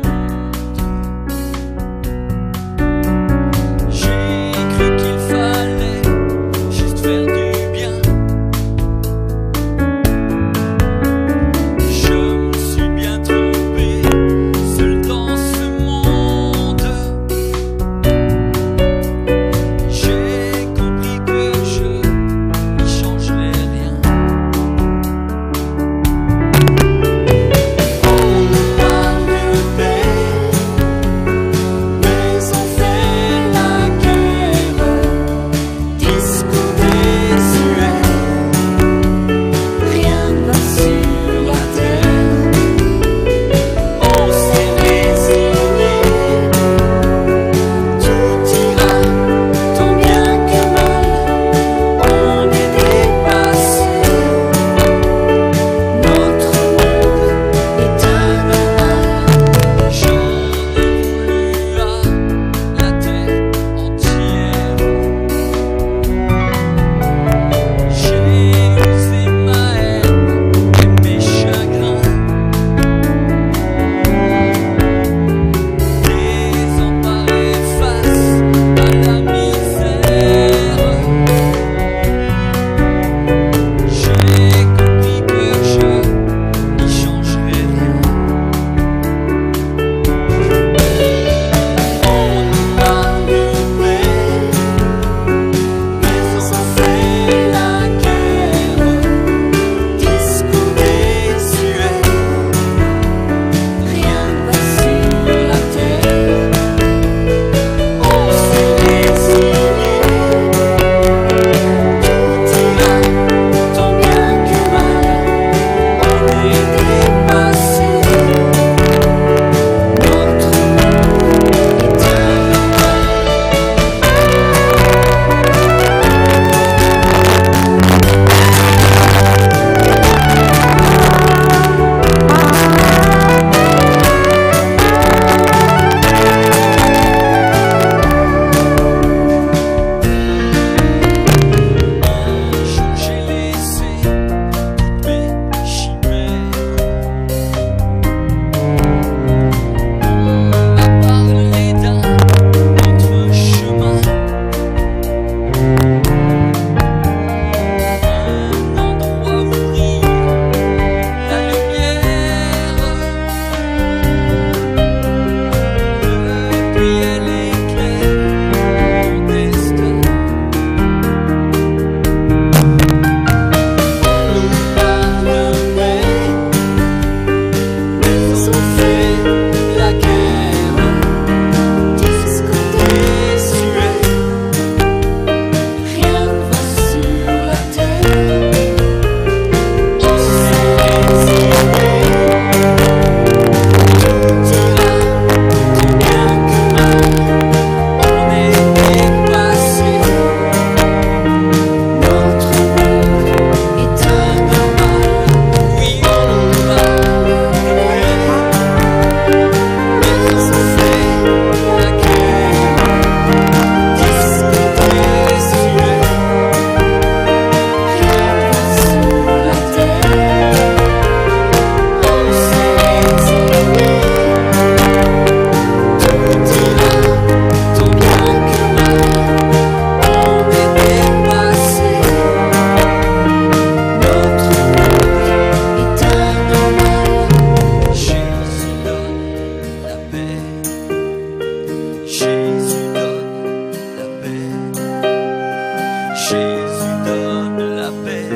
Jésus donne la paix,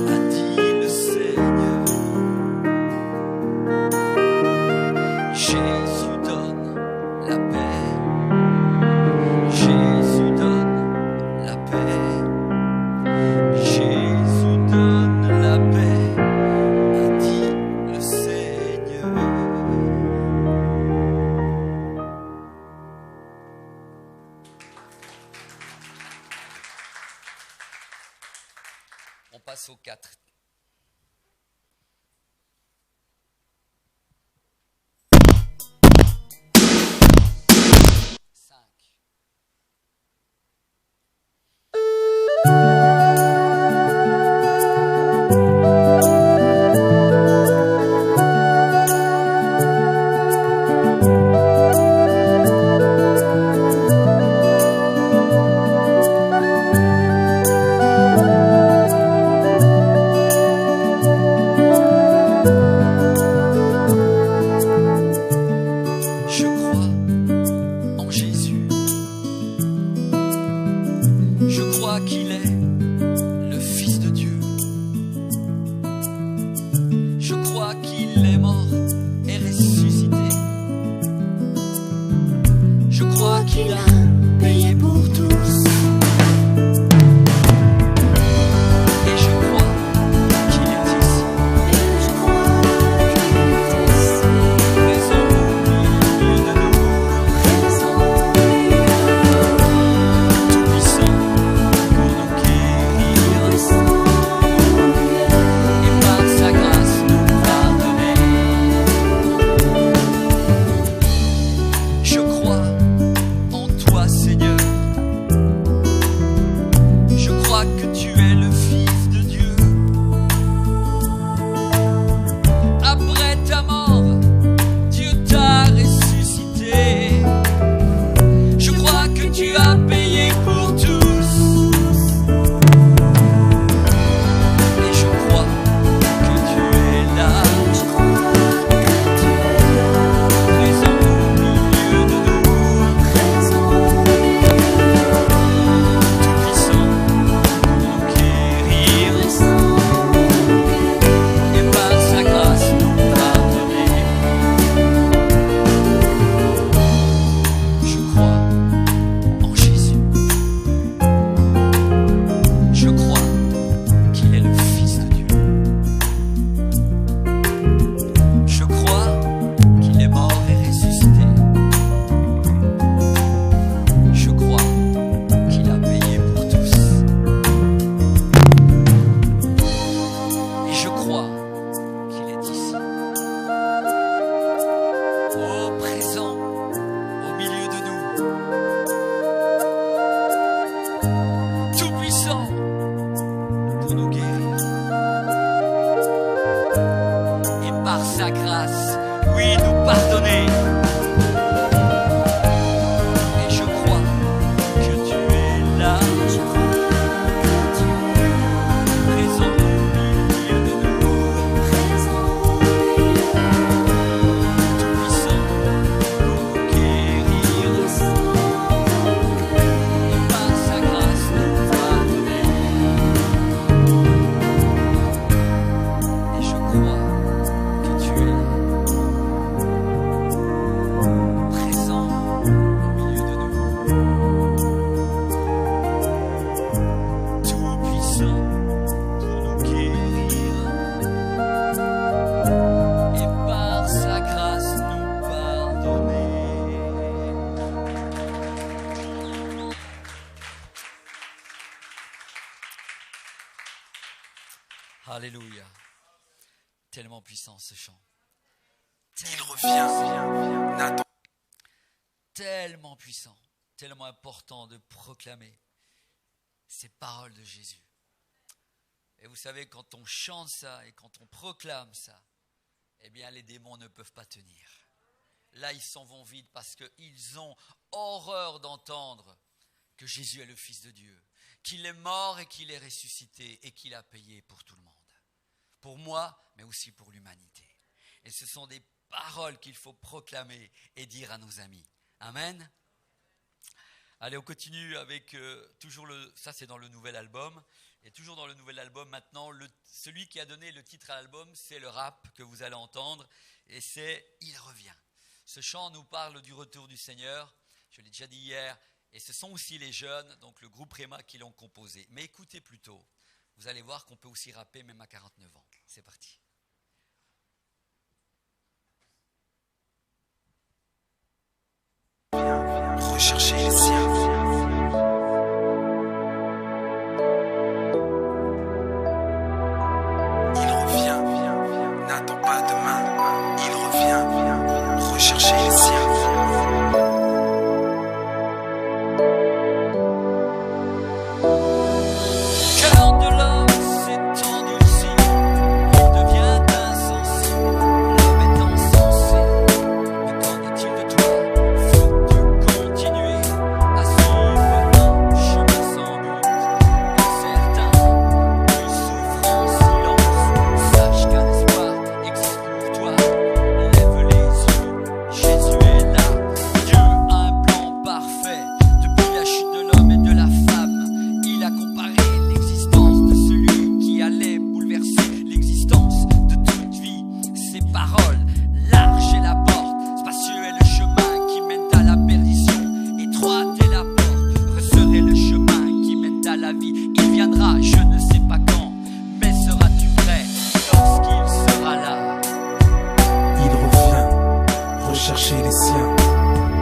a dit le Seigneur. Jésus donne la paix. Jésus donne la paix. Jésus donne la paix, a dit le Seigneur. On passe au 4. Je crois en Jésus. Je crois qu'il est le Fils de Dieu. Je crois qu'il est mort et ressuscité. Je crois qu'il a payé pour tous. Et je crois qu'il est ici. Présent au milieu de nous. Tout puissant pour nous guérir. Et par sa grâce nous pardonner. Je crois en toi, Seigneur. Je crois que tu es le Fils de Dieu. Après ta mort, Dieu t'a ressuscité. Je crois que tu as payé pour tous. Et je crois que tu es là. Présent au milieu de nous. Tout puissant pour nous guérir. Et par sa grâce nous pardonner. Je crois en Jésus. Je crois qu'il est le Fils de Dieu. Je crois qu'il est mort et ressuscité. Je crois qu'il a payé pour tous. Et je crois qu'il est ici, au présent, au milieu de nous, tout puissant pour nous guérir. Et par sa grâce, oui, nous pardonner. Et je crois que tu es là, présent au milieu de nous, tout puissant pour nous guérir. Et par sa grâce nous pardonner. Et je crois que tu es là, présent au milieu de nous, tout puissant pour nous guérir. Et par sa grâce nous pardonner. Alléluia. Tellement puissant ce chant. Il revient, Nathan. Tellement puissant, tellement important de proclamer ces paroles de Jésus. Et vous savez, quand on chante ça et quand on proclame ça, eh bien les démons ne peuvent pas tenir. Là, ils s'en vont vite parce qu'ils ont horreur d'entendre que Jésus est le Fils de Dieu, qu'il est mort et qu'il est ressuscité et qu'il a payé pour tout le monde. Pour moi, mais aussi pour l'humanité. Et ce sont des paroles qu'il faut proclamer et dire à nos amis. Amen. Allez, on continue avec toujours ça c'est dans le nouvel album. Et toujours dans le nouvel album maintenant, celui qui a donné le titre à l'album, c'est le rap que vous allez entendre. Et c'est « Il revient ». Ce chant nous parle du retour du Seigneur. Je l'ai déjà dit hier. Et ce sont aussi les jeunes, donc le groupe Réma qui l'ont composé. Mais écoutez plutôt. Vous allez voir qu'on peut aussi rapper même à 49 ans. C'est parti. Rechercher les siens. Il revient, n'attends pas demain. Il revient, rechercher les siens. Cœur de l'homme s'est endurci, il devient insensible, l'homme est insensé. Mais qu'en est-il de toi? Faut-tu continuer à suivre un chemin sans but? Incertain, tu souffres en silence. Sache qu'un espoir existe pour toi. Lève les yeux, Jésus est là. Dieu a un plan parfait. Depuis la chute de l'homme et de la femme, il a comparé l'existence de celui qui allait bouleverser l'existence de toute vie. Ses paroles, large est la porte, spacieux est le chemin qui mène à la perdition. Étroite est la porte, resserré le chemin qui mène à la vie. Il viendra, je ne sais pas quand, mais seras-tu prêt lorsqu'il sera là? Il revient, rechercher les siens.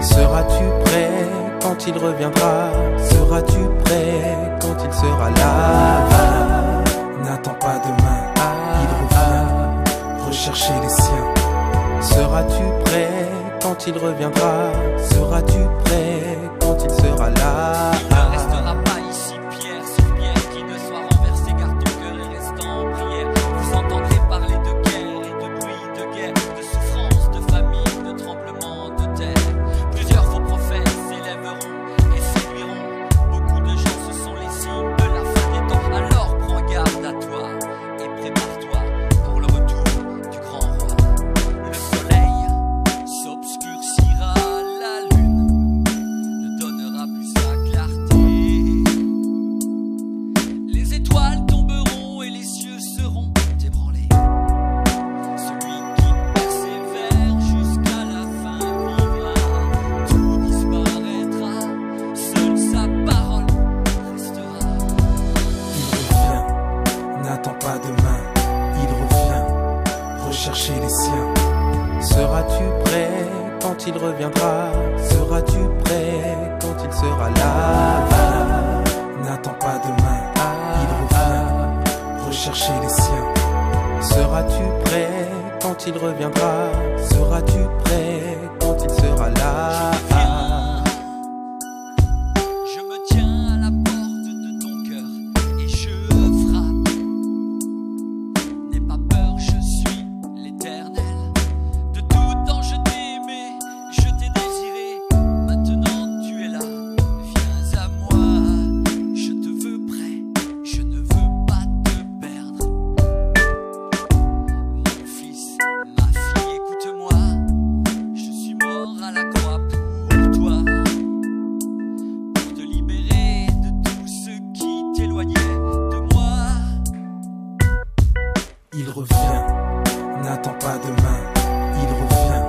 Seras-tu prêt quand il reviendra? Seras-tu prêt quand il sera là? N'attends pas demain, il revient, rechercher les siens. Seras-tu prêt quand il reviendra? Seras-tu prêt quand il sera là? Il ne restera pas ici pierre sur pierre qui ne soit renversée, car ton cœur est restant en prière. Vous entendrez parler de guerre et de bruit de guerre, de souffrance, de famine, de tremblement de terre. Plusieurs faux prophètes s'élèveront et séduiront. Beaucoup de gens, ce sont les signes de la fin des temps. Alors prends garde à toi et prépare-toi pour le retour du grand roi. Le soleil s'obscurcira, la lune ne donnera plus sa clarté. Les étoiles tomberont et les cieux seront ébranlés. Celui qui persévère jusqu'à la fin vivra. Tout disparaîtra, seule sa parole restera. Il revient, n'attends pas demain, il revient, rechercher les siens. Seras-tu prêt quand il reviendra? Seras-tu prêt quand il sera là? N'attends pas demain, il revient, rechercher les siens. Seras-tu prêt quand il reviendra? Seras-tu prêt quand il sera là? Je me tiens à la porte de ton cœur et je frappe. N'aie pas peur, je suis l'Éternel. De tout temps je t'ai aimé, je t'ai désiré. Maintenant tu es là, viens à moi. Je te veux près, je ne veux pas te perdre. Mon fils, ma fille, écoute-moi. Je suis mort à la croix pour toi, pour te libérer de tout ce qui t'éloignait de moi. Il revient, n'attends pas demain, il revient,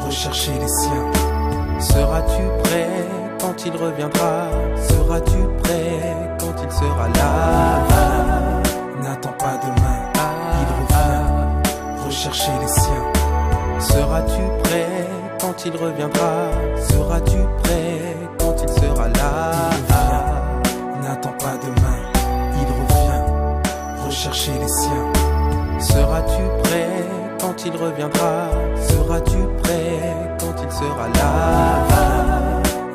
rechercher les siens. Seras-tu prêt quand il reviendra? Seras-tu prêt quand il sera là? N'attends pas demain, il revient, rechercher les siens. Seras-tu prêt quand il reviendra? Seras-tu prêt quand il sera là? N'attends pas demain, il revient, rechercher les siens. Seras-tu prêt quand il reviendra? Seras-tu prêt quand il sera là?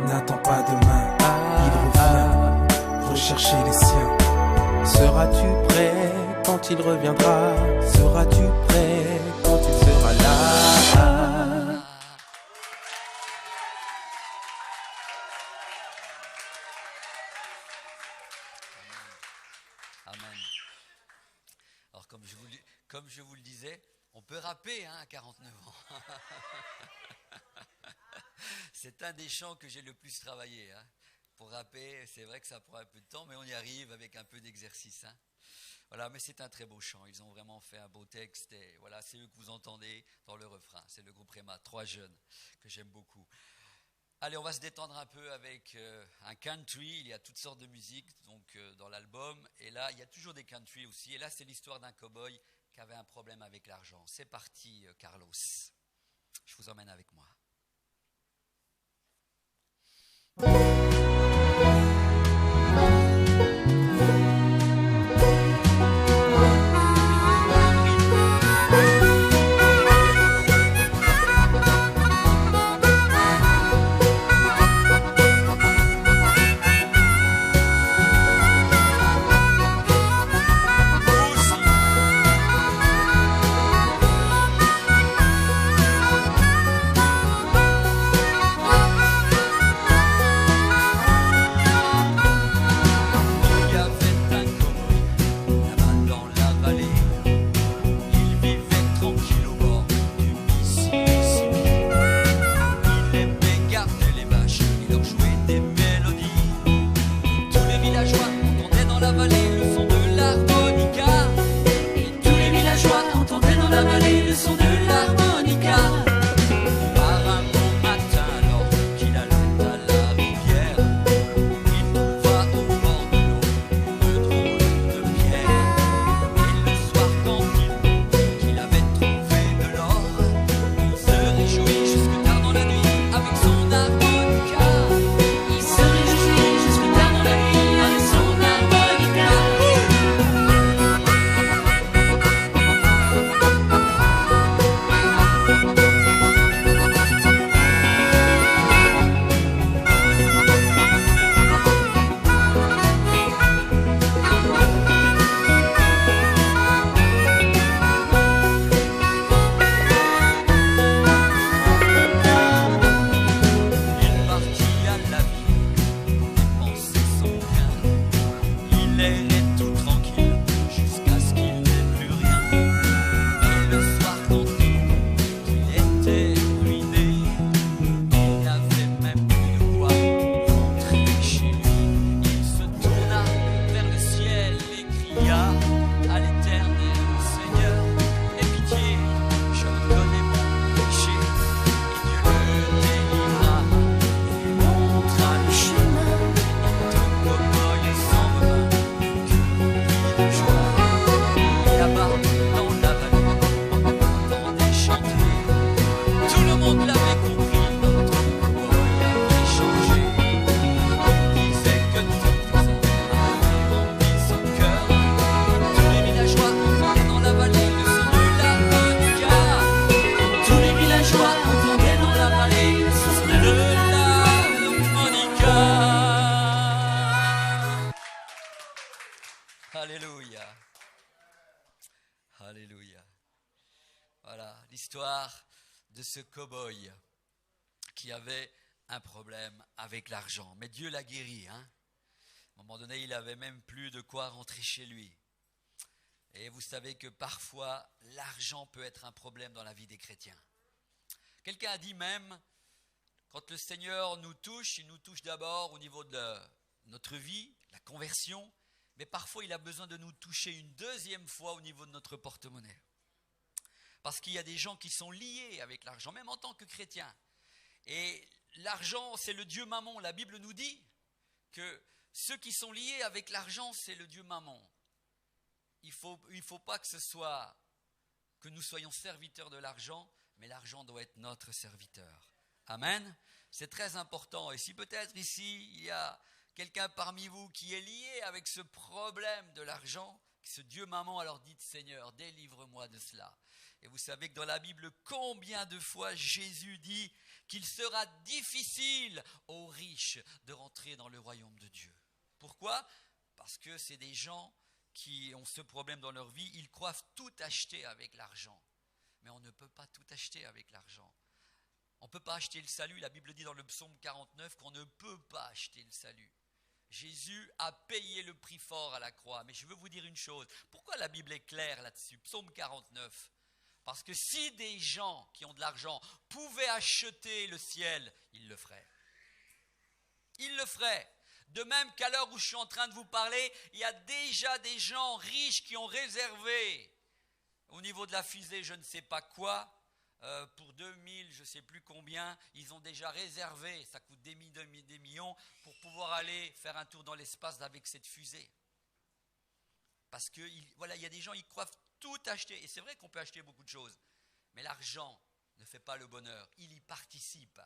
N'attends pas demain, il revient, rechercher les siens. Seras-tu prêt quand il reviendra? Seras-tu prêt quand il sera là? Amen. Alors comme je vous le disais, on peut rapper à 49 ans. C'est un des chants que j'ai le plus travaillé. pour rapper, c'est vrai que ça prend un peu de temps, mais on y arrive avec un peu d'exercice. Hein. Voilà, mais c'est un très beau chant. Ils ont vraiment fait un beau texte. Et voilà, c'est eux que vous entendez dans le refrain. C'est le groupe Rema, 3 jeunes que j'aime beaucoup. Allez, on va se détendre un peu avec un country. Il y a toutes sortes de musiques donc, dans l'album. Et là, il y a toujours des country aussi. Et là, c'est l'histoire d'un cow-boy qui avait un problème avec l'argent. C'est parti, Carlos. Je vous emmène avec moi. Alléluia. Alléluia. Voilà l'histoire de ce cow-boy qui avait un problème avec l'argent. Mais Dieu l'a guéri. Hein. À un moment donné, il n'avait même plus de quoi rentrer chez lui. Et vous savez que parfois, l'argent peut être un problème dans la vie des chrétiens. Quelqu'un a dit même, quand le Seigneur nous touche, il nous touche d'abord au niveau de notre vie, la conversion, mais parfois il a besoin de nous toucher une deuxième fois au niveau de notre porte-monnaie. Parce qu'il y a des gens qui sont liés avec l'argent, même en tant que chrétiens. Et l'argent, c'est le dieu Mammon. La Bible nous dit que ceux qui sont liés avec l'argent, c'est le dieu Mammon. Il faut pas que ce soit que nous soyons serviteurs de l'argent, mais l'argent doit être notre serviteur. Amen. C'est très important. Et si peut-être ici, il y a quelqu'un parmi vous qui est lié avec ce problème de l'argent, ce Dieu Mammon, alors dites Seigneur, délivre-moi de cela. Et vous savez que dans la Bible, combien de fois Jésus dit qu'il sera difficile aux riches de rentrer dans le royaume de Dieu. Pourquoi ? Parce que c'est des gens qui ont ce problème dans leur vie, ils croient tout acheter avec l'argent. Mais on ne peut pas tout acheter avec l'argent. On ne peut pas acheter le salut. La Bible dit dans le psaume 49 qu'on ne peut pas acheter le salut. Jésus a payé le prix fort à la croix. Mais je veux vous dire une chose. Pourquoi la Bible est claire là-dessus ? Psaume 49. Parce que si des gens qui ont de l'argent pouvaient acheter le ciel, ils le feraient. Ils le feraient. De même qu'à l'heure où je suis en train de vous parler, il y a déjà des gens riches qui ont réservé au niveau de la fusée, je ne sais pas quoi, pour 2000, je ne sais plus combien, ils ont déjà réservé, ça coûte des millions, pour pouvoir aller faire un tour dans l'espace avec cette fusée. Parce que, voilà, il y a des gens, ils croient tout acheter. Et c'est vrai qu'on peut acheter beaucoup de choses. Mais l'argent ne fait pas le bonheur. Il y participe.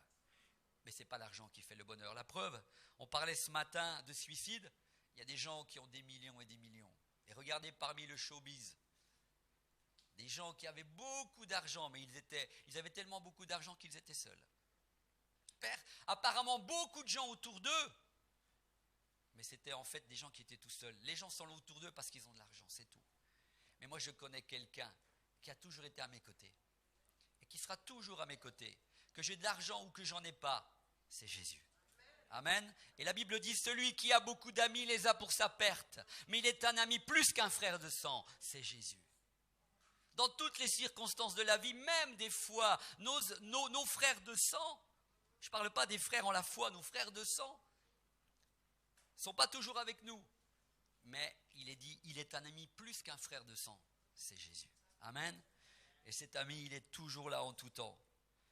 Mais ce n'est pas l'argent qui fait le bonheur. La preuve, on parlait ce matin de suicide. Il y a des gens qui ont des millions et des millions. Et regardez parmi le showbiz. Des gens qui avaient beaucoup d'argent, mais ils avaient tellement beaucoup d'argent qu'ils étaient seuls. Apparemment, beaucoup de gens autour d'eux. Mais c'était en fait des gens qui étaient tout seuls. Les gens sont là autour d'eux parce qu'ils ont de l'argent, c'est tout. Mais moi, je connais quelqu'un qui a toujours été à mes côtés et qui sera toujours à mes côtés. Que j'ai de l'argent ou que j'en ai pas, c'est Jésus. Amen. Et la Bible dit, celui qui a beaucoup d'amis les a pour sa perte. Mais il est un ami plus qu'un frère de sang, c'est Jésus. Dans toutes les circonstances de la vie, même des fois, nos frères de sang, je ne parle pas des frères en la foi, nos frères de sang, ne sont pas toujours avec nous. Mais il est dit, il est un ami plus qu'un frère de sang, c'est Jésus. Amen. Et cet ami, il est toujours là en tout temps.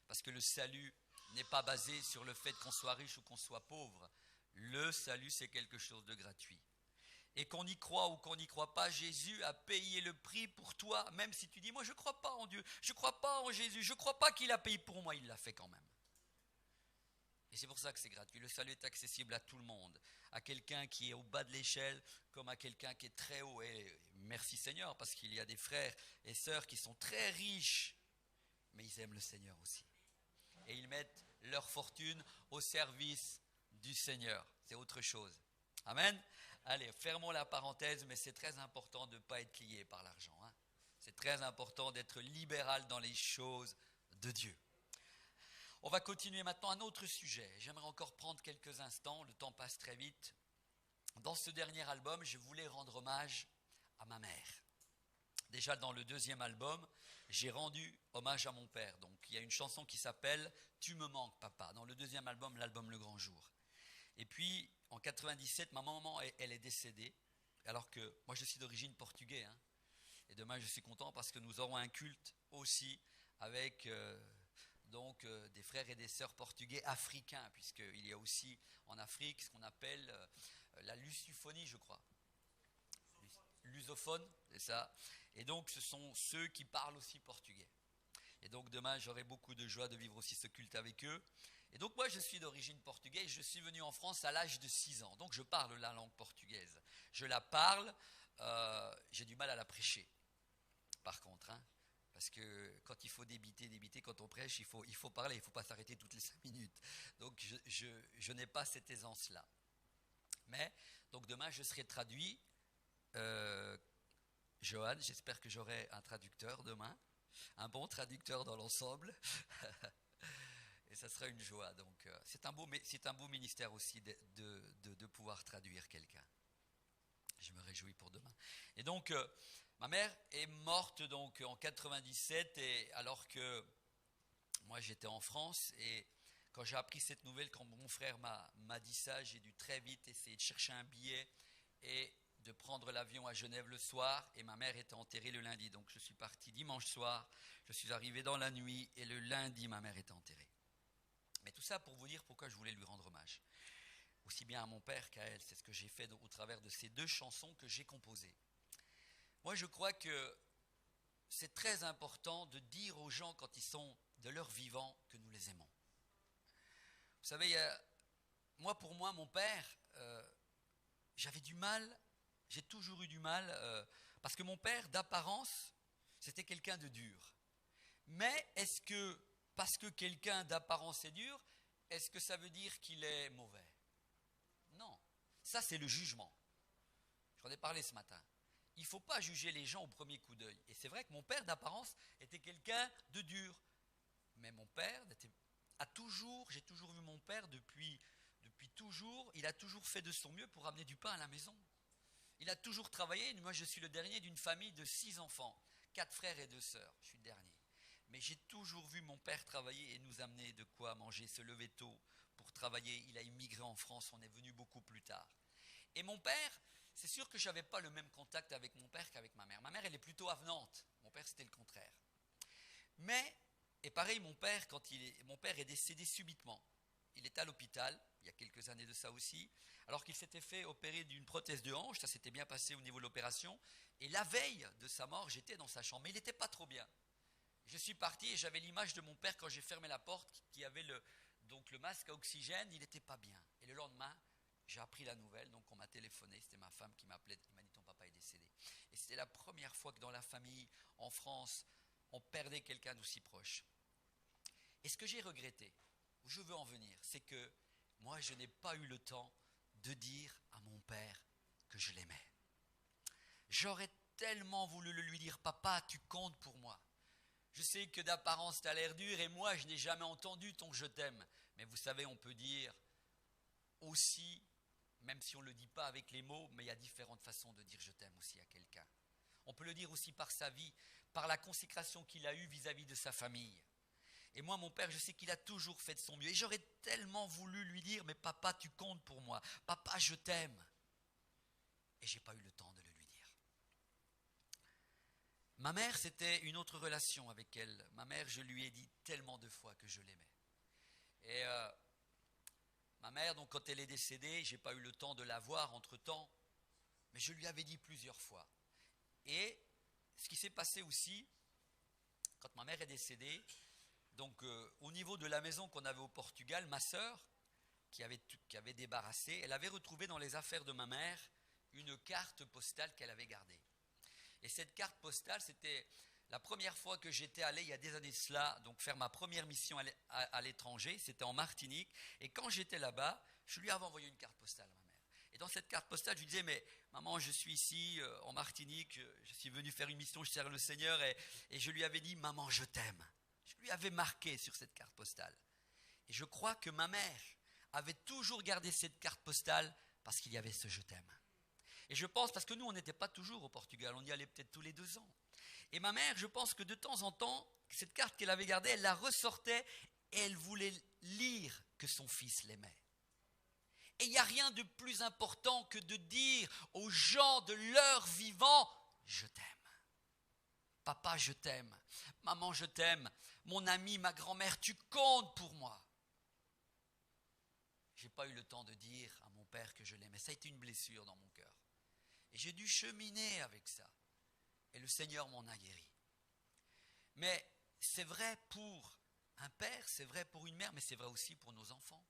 Parce que le salut n'est pas basé sur le fait qu'on soit riche ou qu'on soit pauvre. Le salut, c'est quelque chose de gratuit. Et qu'on y croit ou qu'on n'y croit pas, Jésus a payé le prix pour toi. Même si tu dis, moi je ne crois pas en Dieu, je ne crois pas en Jésus, je ne crois pas qu'il a payé pour moi, il l'a fait quand même. Et c'est pour ça que c'est gratuit. Le salut est accessible à tout le monde. À quelqu'un qui est au bas de l'échelle, comme à quelqu'un qui est très haut. Et merci Seigneur, parce qu'il y a des frères et sœurs qui sont très riches, mais ils aiment le Seigneur aussi. Et ils mettent leur fortune au service du Seigneur. C'est autre chose. Amen. Allez, fermons la parenthèse, mais c'est très important de ne pas être lié par l'argent. Hein. C'est très important d'être libéral dans les choses de Dieu. On va continuer maintenant un autre sujet. J'aimerais encore prendre quelques instants, le temps passe très vite. Dans ce dernier album, je voulais rendre hommage à ma mère. Déjà dans le deuxième album, j'ai rendu hommage à mon père. Donc il y a une chanson qui s'appelle « Tu me manques papa » dans le deuxième album, l'album Le Grand Jour. Et puis en 97, ma maman, elle est décédée, alors que moi je suis d'origine portugaise. Hein. Et demain je suis content parce que nous aurons un culte aussi avec... Donc des frères et des sœurs portugais africains, puisqu'il y a aussi en Afrique ce qu'on appelle la lusophonie, je crois. Lusophone, c'est ça. Et donc ce sont ceux qui parlent aussi portugais. Et donc demain j'aurai beaucoup de joie de vivre aussi ce culte avec eux. Et donc moi je suis d'origine portugaise, je suis venu en France à l'âge de 6 ans. Donc je parle la langue portugaise. Je la parle, j'ai du mal à la prêcher. Par contre, hein. Parce que quand il faut débiter, quand on prêche, il faut parler, il ne faut pas s'arrêter toutes les 5 minutes. Donc je n'ai pas cette aisance-là. Mais, donc demain je serai traduit. Johan, j'espère que j'aurai un traducteur demain, un bon traducteur dans l'ensemble. Et ça sera une joie. Donc c'est un beau ministère aussi de pouvoir traduire quelqu'un. Je me réjouis pour demain. Et donc... ma mère est morte donc en 97, et alors que moi j'étais en France, et quand j'ai appris cette nouvelle, quand mon frère m'a dit ça, j'ai dû très vite essayer de chercher un billet et de prendre l'avion à Genève le soir, et ma mère était enterrée le lundi. Donc je suis parti dimanche soir, je suis arrivé dans la nuit, et le lundi ma mère était enterrée. Mais tout ça pour vous dire pourquoi je voulais lui rendre hommage. Aussi bien à mon père qu'à elle, c'est ce que j'ai fait au travers de ces 2 chansons que j'ai composées. Moi, je crois que c'est très important de dire aux gens, quand ils sont de leur vivant, que nous les aimons. Vous savez, pour moi, mon père, j'avais du mal, j'ai toujours eu du mal, parce que mon père, d'apparence, c'était quelqu'un de dur. Mais est-ce que, parce que quelqu'un d'apparence est dur, est-ce que ça veut dire qu'il est mauvais? Non, ça c'est le jugement. J'en ai parlé ce matin. Il ne faut pas juger les gens au premier coup d'œil. Et c'est vrai que mon père d'apparence était quelqu'un de dur. Mais mon père j'ai toujours vu mon père depuis toujours, il a toujours fait de son mieux pour amener du pain à la maison. Il a toujours travaillé. Moi je suis le dernier d'une famille de 6 enfants, 4 frères et 2 sœurs. Je suis le dernier. Mais j'ai toujours vu mon père travailler et nous amener de quoi manger, se lever tôt pour travailler. travailler, il a immigré en France, on est venu beaucoup plus tard. Et mon père, c'est sûr que je n'avais pas le même contact avec mon père qu'avec ma mère. Ma mère, elle est plutôt avenante. Mon père, c'était le contraire. Mais, et pareil, mon père est décédé subitement. Il était à l'hôpital, il y a quelques années de ça aussi, alors qu'il s'était fait opérer d'une prothèse de hanche. Ça s'était bien passé au niveau de l'opération. Et la veille de sa mort, j'étais dans sa chambre, mais il n'était pas trop bien. Je suis parti et j'avais l'image de mon père quand j'ai fermé la porte, qui avait le masque à oxygène, il n'était pas bien. Et le lendemain, j'ai appris la nouvelle, donc on m'a téléphoné, c'était ma femme qui m'appelait, qui m'a dit ton papa est décédé. Et c'était la première fois que dans la famille, en France, on perdait quelqu'un d'aussi proche. Et ce que j'ai regretté, où je veux en venir, c'est que moi je n'ai pas eu le temps de dire à mon père que je l'aimais. J'aurais tellement voulu le lui dire, papa, tu comptes pour moi. Je sais que d'apparence tu as l'air dur et moi je n'ai jamais entendu ton je t'aime. Mais vous savez, on peut dire aussi, même si on ne le dit pas avec les mots, mais il y a différentes façons de dire je t'aime aussi à quelqu'un. On peut le dire aussi par sa vie, par la consécration qu'il a eue vis-à-vis de sa famille. Et moi, mon père, je sais qu'il a toujours fait de son mieux. Et j'aurais tellement voulu lui dire, mais papa, tu comptes pour moi. Papa, je t'aime. Et je n'ai pas eu le temps de le lui dire. Ma mère, c'était une autre relation avec elle. Ma mère, je lui ai dit tellement de fois que je l'aimais. Et ma mère, donc, quand elle est décédée, je n'ai pas eu le temps de la voir entre-temps, mais je lui avais dit plusieurs fois. Et ce qui s'est passé aussi, quand ma mère est décédée, donc au niveau de la maison qu'on avait au Portugal, ma sœur, qui avait débarrassé, elle avait retrouvé dans les affaires de ma mère une carte postale qu'elle avait gardée. Et cette carte postale, c'était la première fois que j'étais allé, il y a des années de cela, donc faire ma première mission à l'étranger, c'était en Martinique. Et quand j'étais là-bas, je lui avais envoyé une carte postale à ma mère. Et dans cette carte postale, je lui disais, mais maman, je suis ici en Martinique, je suis venu faire une mission, je sers le Seigneur. Et je lui avais dit, maman, je t'aime. Je lui avais marqué sur cette carte postale. Et je crois que ma mère avait toujours gardé cette carte postale parce qu'il y avait ce je t'aime. Et je pense, parce que nous, on n'était pas toujours au Portugal, on y allait peut-être tous les 2 ans. Et ma mère, je pense que de temps en temps, cette carte qu'elle avait gardée, elle la ressortait et elle voulait lire que son fils l'aimait. Et il n'y a rien de plus important que de dire aux gens de leur vivant, je t'aime. Papa, je t'aime. Maman, je t'aime. Mon ami, ma grand-mère, tu comptes pour moi. Je n'ai pas eu le temps de dire à mon père que je l'aimais. Ça a été une blessure dans mon cœur. Et j'ai dû cheminer avec ça. Et le Seigneur m'en a guéri. Mais c'est vrai pour un père, c'est vrai pour une mère, mais c'est vrai aussi pour nos enfants.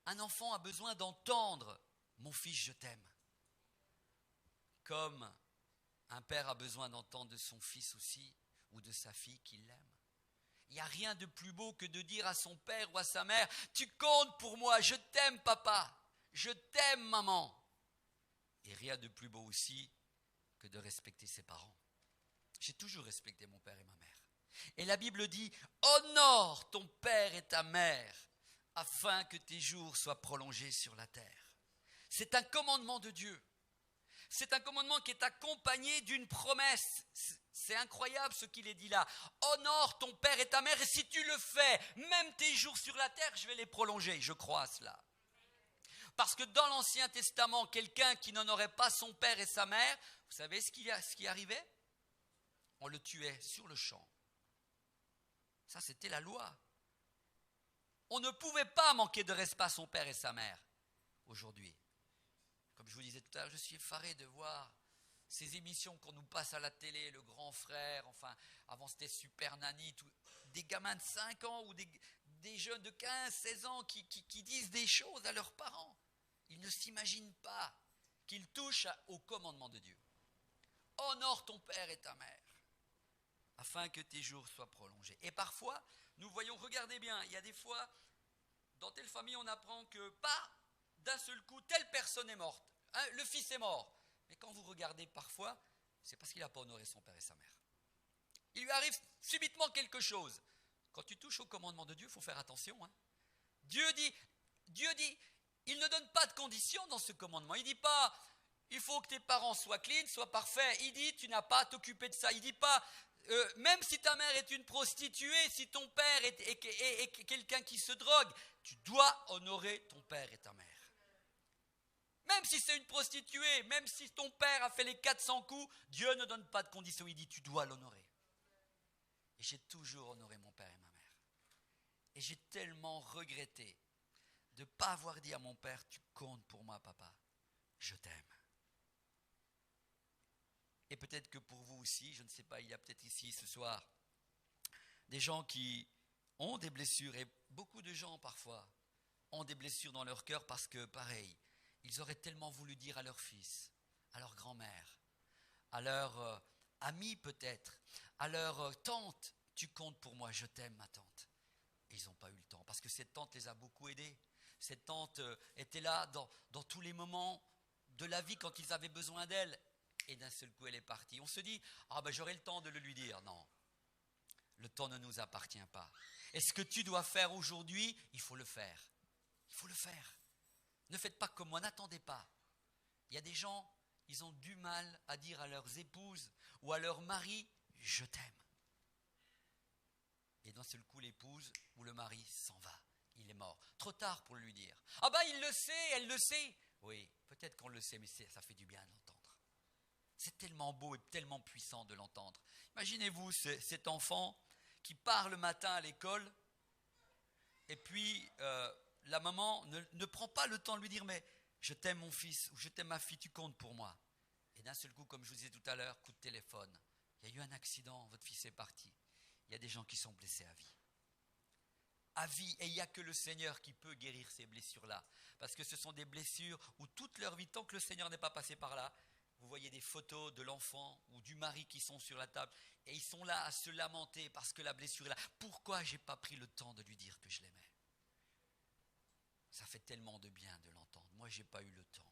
Un enfant a besoin d'entendre « Mon fils, je t'aime ». Comme un père a besoin d'entendre de son fils aussi, ou de sa fille qu'il l'aime. Il n'y a rien de plus beau que de dire à son père ou à sa mère « Tu comptes pour moi, je t'aime papa, je t'aime maman ». Et rien de plus beau aussi que de respecter ses parents. J'ai toujours respecté mon père et ma mère. Et la Bible dit « Honore ton père et ta mère, afin que tes jours soient prolongés sur la terre. » C'est un commandement de Dieu. C'est un commandement qui est accompagné d'une promesse. C'est incroyable ce qu'il est dit là. Honore ton père et ta mère, et si tu le fais, même tes jours sur la terre, je vais les prolonger. Je crois à cela. Parce que dans l'Ancien Testament, quelqu'un qui n'honorait pas son père et sa mère, vous savez ce qui arrivait? On le tuait sur le champ. Ça, c'était la loi. On ne pouvait pas manquer de respect à son père et sa mère aujourd'hui. Comme je vous disais tout à l'heure, je suis effaré de voir ces émissions qu'on nous passe à la télé, le grand frère, enfin, avant c'était Super Nanny, des gamins de 5 ans ou des jeunes de 15, 16 ans qui disent des choses à leurs parents. Ils ne s'imaginent pas qu'ils touchent au commandement de Dieu. Honore ton père et ta mère, afin que tes jours soient prolongés. Et parfois, nous voyons, regardez bien, il y a des fois, dans telle famille, on apprend que pas d'un seul coup, telle personne est morte. Hein, le fils est mort. Mais quand vous regardez parfois, c'est parce qu'il n'a pas honoré son père et sa mère. Il lui arrive subitement quelque chose. Quand tu touches au commandement de Dieu, il faut faire attention. Hein. Dieu dit, il ne donne pas de conditions dans ce commandement. Il ne dit pas, il faut que tes parents soient clean, soient parfaits. Il dit, tu n'as pas à t'occuper de ça. Il ne dit pas, même si ta mère est une prostituée, si ton père est quelqu'un qui se drogue, tu dois honorer ton père et ta mère. Même si c'est une prostituée, même si ton père a fait les 400 coups, Dieu ne donne pas de condition, il dit tu dois l'honorer. Et j'ai toujours honoré mon père et ma mère. Et j'ai tellement regretté de ne pas avoir dit à mon père, tu comptes pour moi papa, je t'aime. Et peut-être que pour vous aussi, je ne sais pas, il y a peut-être ici ce soir des gens qui ont des blessures, et beaucoup de gens parfois ont des blessures dans leur cœur parce que pareil, ils auraient tellement voulu dire à leur fils, à leur grand-mère, à leur ami peut-être, à leur tante, tu comptes pour moi, je t'aime ma tante. Et ils n'ont pas eu le temps, parce que cette tante les a beaucoup aidés. Cette tante était là dans tous les moments de la vie quand ils avaient besoin d'elle. Et d'un seul coup, elle est partie. On se dit, j'aurai le temps de le lui dire. Non, le temps ne nous appartient pas. Et ce que tu dois faire aujourd'hui, il faut le faire. Il faut le faire. Ne faites pas comme moi, n'attendez pas. Il y a des gens, ils ont du mal à dire à leurs épouses ou à leur mari, je t'aime. Et d'un seul coup, l'épouse ou le mari s'en va. Il est mort. Trop tard pour lui dire. Il le sait, elle le sait. Oui, peut-être qu'on le sait, mais ça fait du bien de l'entendre. C'est tellement beau et tellement puissant de l'entendre. Imaginez-vous cet enfant qui part le matin à l'école et puis la maman ne prend pas le temps de lui dire « mais je t'aime mon fils » ou « je t'aime ma fille, tu comptes pour moi ». Et d'un seul coup, comme je vous disais tout à l'heure, coup de téléphone. Il y a eu un accident, votre fils est parti. Il y a des gens qui sont blessés à vie. À vie, et il n'y a que le Seigneur qui peut guérir ces blessures-là. Parce que ce sont des blessures où toute leur vie, tant que le Seigneur n'est pas passé par là, vous voyez des photos de l'enfant ou du mari qui sont sur la table et ils sont là à se lamenter parce que la blessure est là. Pourquoi je n'ai pas pris le temps de lui dire que je l'aimais? Ça fait tellement de bien de l'entendre. Moi, je n'ai pas eu le temps.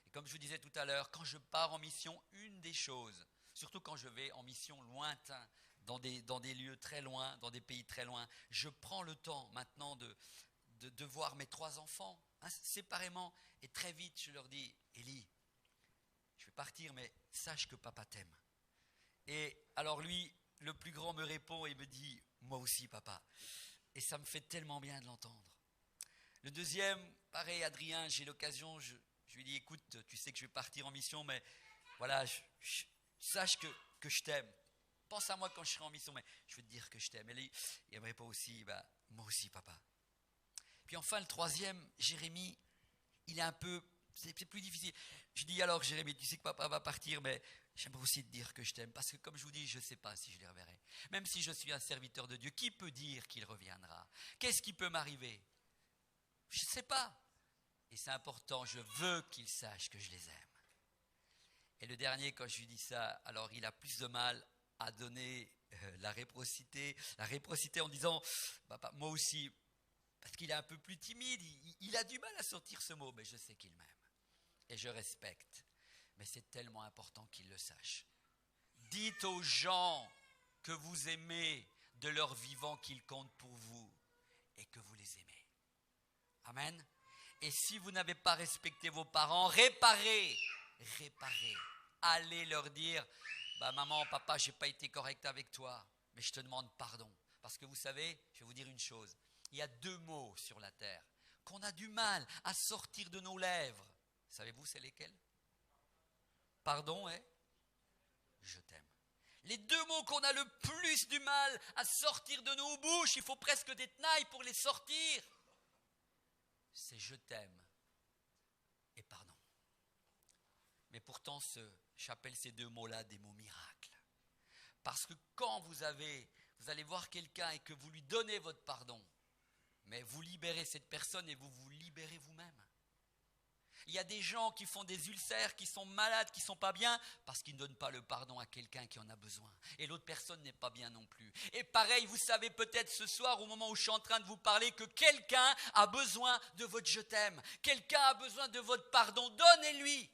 Et comme je vous disais tout à l'heure, quand je pars en mission, une des choses, surtout quand je vais en mission lointain, dans des lieux très loin, dans des pays très loin, je prends le temps maintenant de voir mes 3 enfants séparément et très vite je leur dis, Élie, je vais partir, mais sache que papa t'aime. Et alors lui, le plus grand me répond et me dit, moi aussi papa. Et ça me fait tellement bien de l'entendre. Le deuxième, pareil, Adrien, j'ai l'occasion, je lui dis, écoute, tu sais que je vais partir en mission, mais voilà, sache que je t'aime. Pense à moi quand je serai en mission, mais je veux te dire que je t'aime. Et lui, il me répond aussi, moi aussi papa. Puis enfin, le troisième, Jérémie, il est un peu... C'est plus difficile. Je dis alors, Jérémie, tu sais que papa va partir, mais j'aimerais aussi te dire que je t'aime. Parce que comme je vous dis, je ne sais pas si je les reverrai. Même si je suis un serviteur de Dieu, qui peut dire qu'il reviendra? Qu'est-ce qui peut m'arriver? Je ne sais pas. Et c'est important, je veux qu'ils sachent que je les aime. Et le dernier, quand je lui dis ça, alors il a plus de mal à donner la réciprocité en disant, papa, moi aussi, parce qu'il est un peu plus timide, il a du mal à sortir ce mot, mais je sais qu'il m'aime. Et je respecte. Mais c'est tellement important qu'ils le sachent. Dites aux gens que vous aimez de leur vivant qu'ils comptent pour vous et que vous les aimez. Amen. Et si vous n'avez pas respecté vos parents, réparez. Allez leur dire, maman, papa, je n'ai pas été correct avec toi, mais je te demande pardon. Parce que vous savez, je vais vous dire une chose. Il y a 2 mots sur la terre qu'on a du mal à sortir de nos lèvres. Savez-vous c'est lesquels? Pardon et je t'aime. Les 2 mots qu'on a le plus du mal à sortir de nos bouches, il faut presque des tenailles pour les sortir. C'est je t'aime et pardon. Mais pourtant, j'appelle ces 2 mots-là des mots miracles. Parce que quand vous allez voir quelqu'un et que vous lui donnez votre pardon, mais vous libérez cette personne et vous vous libérez vous-même. Il y a des gens qui font des ulcères, qui sont malades, qui ne sont pas bien, parce qu'ils ne donnent pas le pardon à quelqu'un qui en a besoin. Et l'autre personne n'est pas bien non plus. Et pareil, vous savez peut-être ce soir, au moment où je suis en train de vous parler, que quelqu'un a besoin de votre je t'aime. Quelqu'un a besoin de votre pardon. Donnez-lui.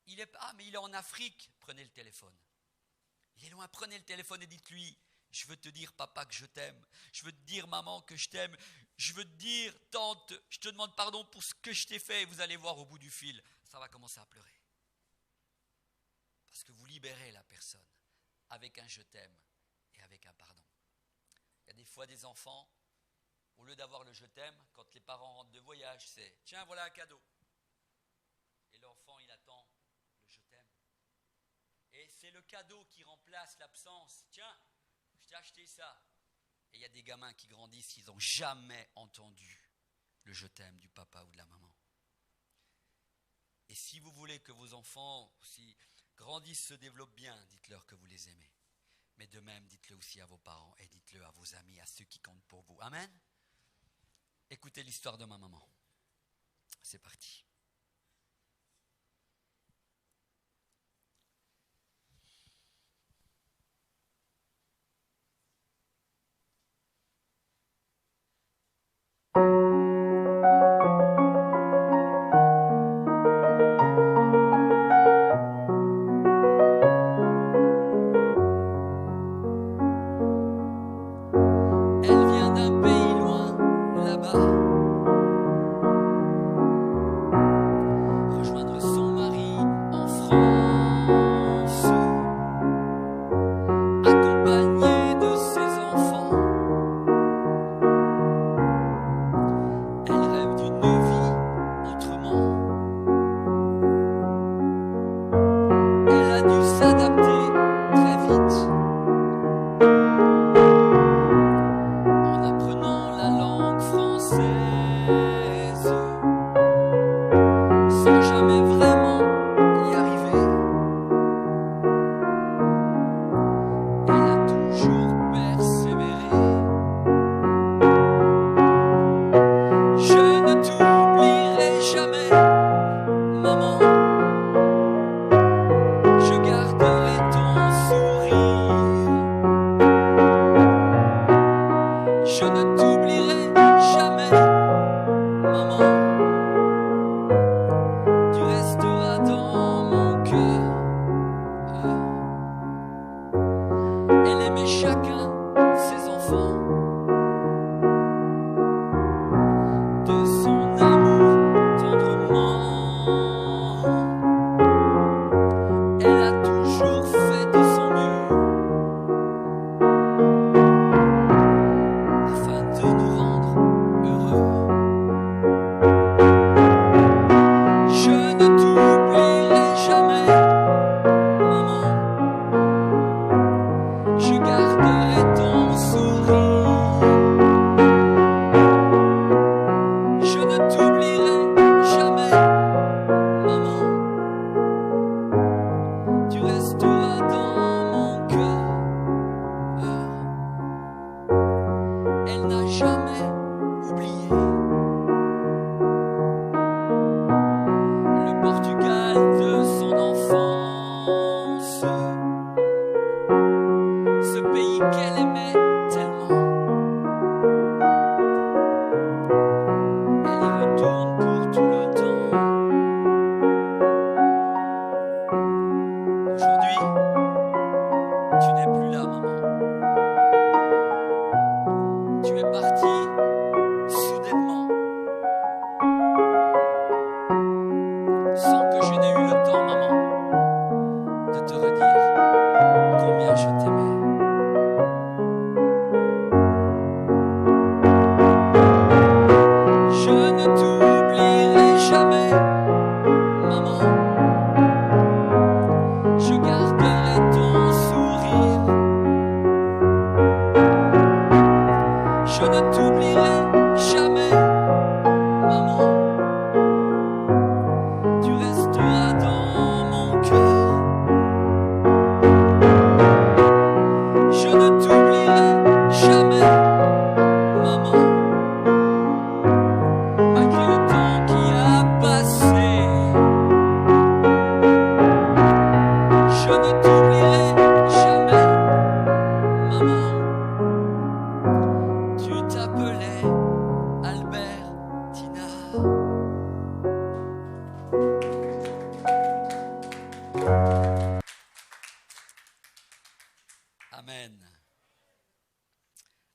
Mais il est en Afrique. Prenez le téléphone. Il est loin, prenez le téléphone et dites-lui, je veux te dire papa que je t'aime. Je veux te dire maman que je t'aime. Je veux te dire tante, je te demande pardon pour ce que je t'ai fait. Et vous allez voir au bout du fil, ça va commencer à pleurer. Parce que vous libérez la personne. avec un je t'aime et avec un pardon. Il y a des fois des enfants, au lieu d'avoir le je t'aime, quand les parents rentrent de voyage, c'est « Tiens, voilà un cadeau ». Et l'enfant, il attend le je t'aime. Et c'est le cadeau qui remplace l'absence. « Tiens, je t'ai acheté ça ». Et il y a des gamins qui grandissent, ils n'ont jamais entendu le je t'aime du papa ou de la maman. Et si vous voulez que vos enfants aussi grandissent, se développent bien, dites-leur que vous les aimez. Mais de même, dites-le aussi à vos parents et dites-le à vos amis, à ceux qui comptent pour vous. Amen. Écoutez l'histoire de ma maman. C'est parti.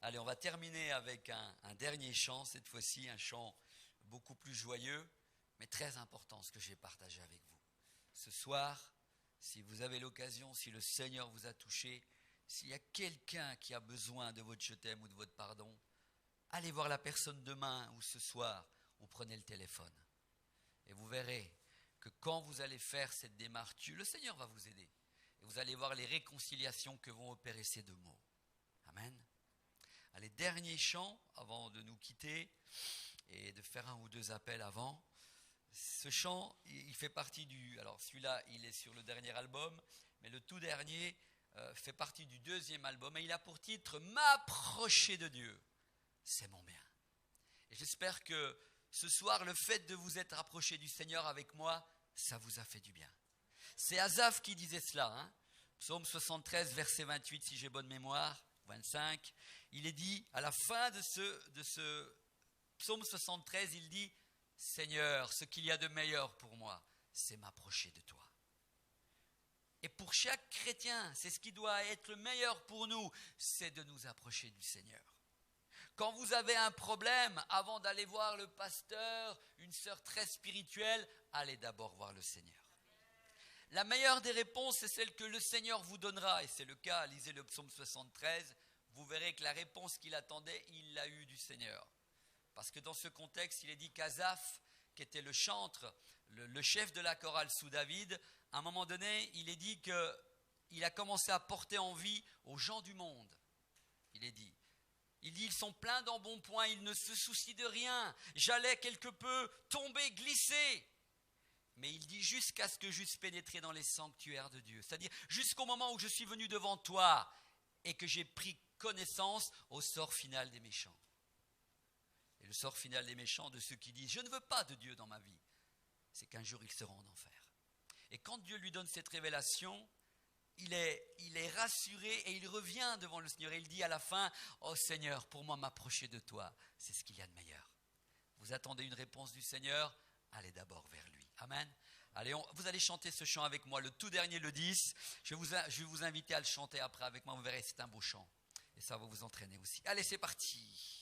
Allez, on va terminer avec un dernier chant, cette fois-ci un chant beaucoup plus joyeux, mais très important, ce que j'ai partagé avec vous. Ce soir, Si vous avez l'occasion, si le Seigneur vous a touché, s'il y a quelqu'un qui a besoin de votre je t'aime ou de votre pardon, allez voir la personne demain ou ce soir, ou prenez le téléphone. Et vous verrez que quand vous allez faire cette démarche, le Seigneur va vous aider. Et vous allez voir les réconciliations que vont opérer ces deux mots. Amen. Allez, dernier chant avant de nous quitter et de faire un ou deux appels avant. Ce chant, il fait partie du... Alors celui-là, il est sur le dernier album, mais le tout dernier fait partie du deuxième album. Et il a pour titre « M'approcher de Dieu, c'est mon bien ». Et j'espère que ce soir, le fait de vous être approché du Seigneur avec moi, ça vous a fait du bien. C'est Asaph qui disait cela, hein. Psaume 73, verset 28, si j'ai bonne mémoire, 25. Il est dit, à la fin de ce psaume 73, il dit « Seigneur, ce qu'il y a de meilleur pour moi, c'est m'approcher de toi. » Et pour chaque chrétien, c'est ce qui doit être le meilleur pour nous, c'est de nous approcher du Seigneur. Quand vous avez un problème, avant d'aller voir le pasteur, une sœur très spirituelle, allez d'abord voir le Seigneur. La meilleure des réponses, c'est celle que le Seigneur vous donnera. Et c'est le cas, lisez le psaume 73, vous verrez que la réponse qu'il attendait, il l'a eue du Seigneur. Parce que dans ce contexte, il est dit qu'Asaph, qui était le chantre, le chef de la chorale sous David, à un moment donné, il est dit qu'il a commencé à porter envie aux gens du monde. Il dit, ils sont pleins d'embonpoint, ils ne se soucient de rien. J'allais quelque peu tomber, glisser. Mais il dit jusqu'à ce que j'eusse pénétré dans les sanctuaires de Dieu. C'est-à-dire jusqu'au moment où je suis venu devant toi et que j'ai pris connaissance au sort final des méchants. Et le sort final des méchants, de ceux qui disent « Je ne veux pas de Dieu dans ma vie », c'est qu'un jour ils seront en enfer. Et quand Dieu lui donne cette révélation, il est rassuré et il revient devant le Seigneur. Et il dit à la fin « Oh Seigneur, pour moi m'approcher de toi, c'est ce qu'il y a de meilleur. » Vous attendez une réponse du Seigneur, allez d'abord vers lui. Amen. Allez, vous allez chanter ce chant avec moi, le tout dernier, le 10. Je vais vous inviter à le chanter après avec moi, vous verrez, c'est un beau chant. Et ça va vous entraîner aussi. Allez, c'est parti.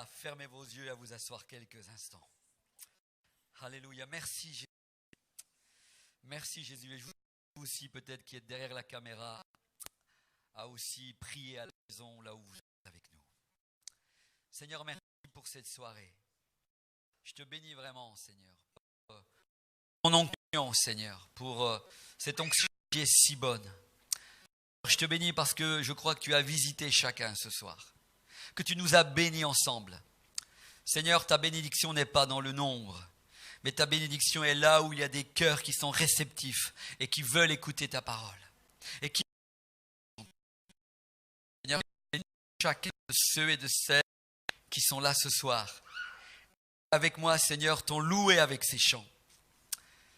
à fermer vos yeux et à vous asseoir quelques instants. Alléluia. Merci Jésus. Merci Jésus. Et je vous aussi, peut-être qui êtes derrière la caméra, à aussi prier à la maison là où vous êtes avec nous. Seigneur, merci pour cette soirée. Je te bénis vraiment, Seigneur. Pour ton onction, Seigneur, pour cette onction qui est si bonne. Je te bénis parce que je crois que tu as visité chacun ce soir, que tu nous as bénis ensemble. Seigneur, ta bénédiction n'est pas dans le nombre, mais ta bénédiction est là où il y a des cœurs qui sont réceptifs et qui veulent écouter ta parole. Et qui, Seigneur, bénis chacun de ceux et de celles qui sont là ce soir. Avec moi, Seigneur, t'ont loué avec ces chants.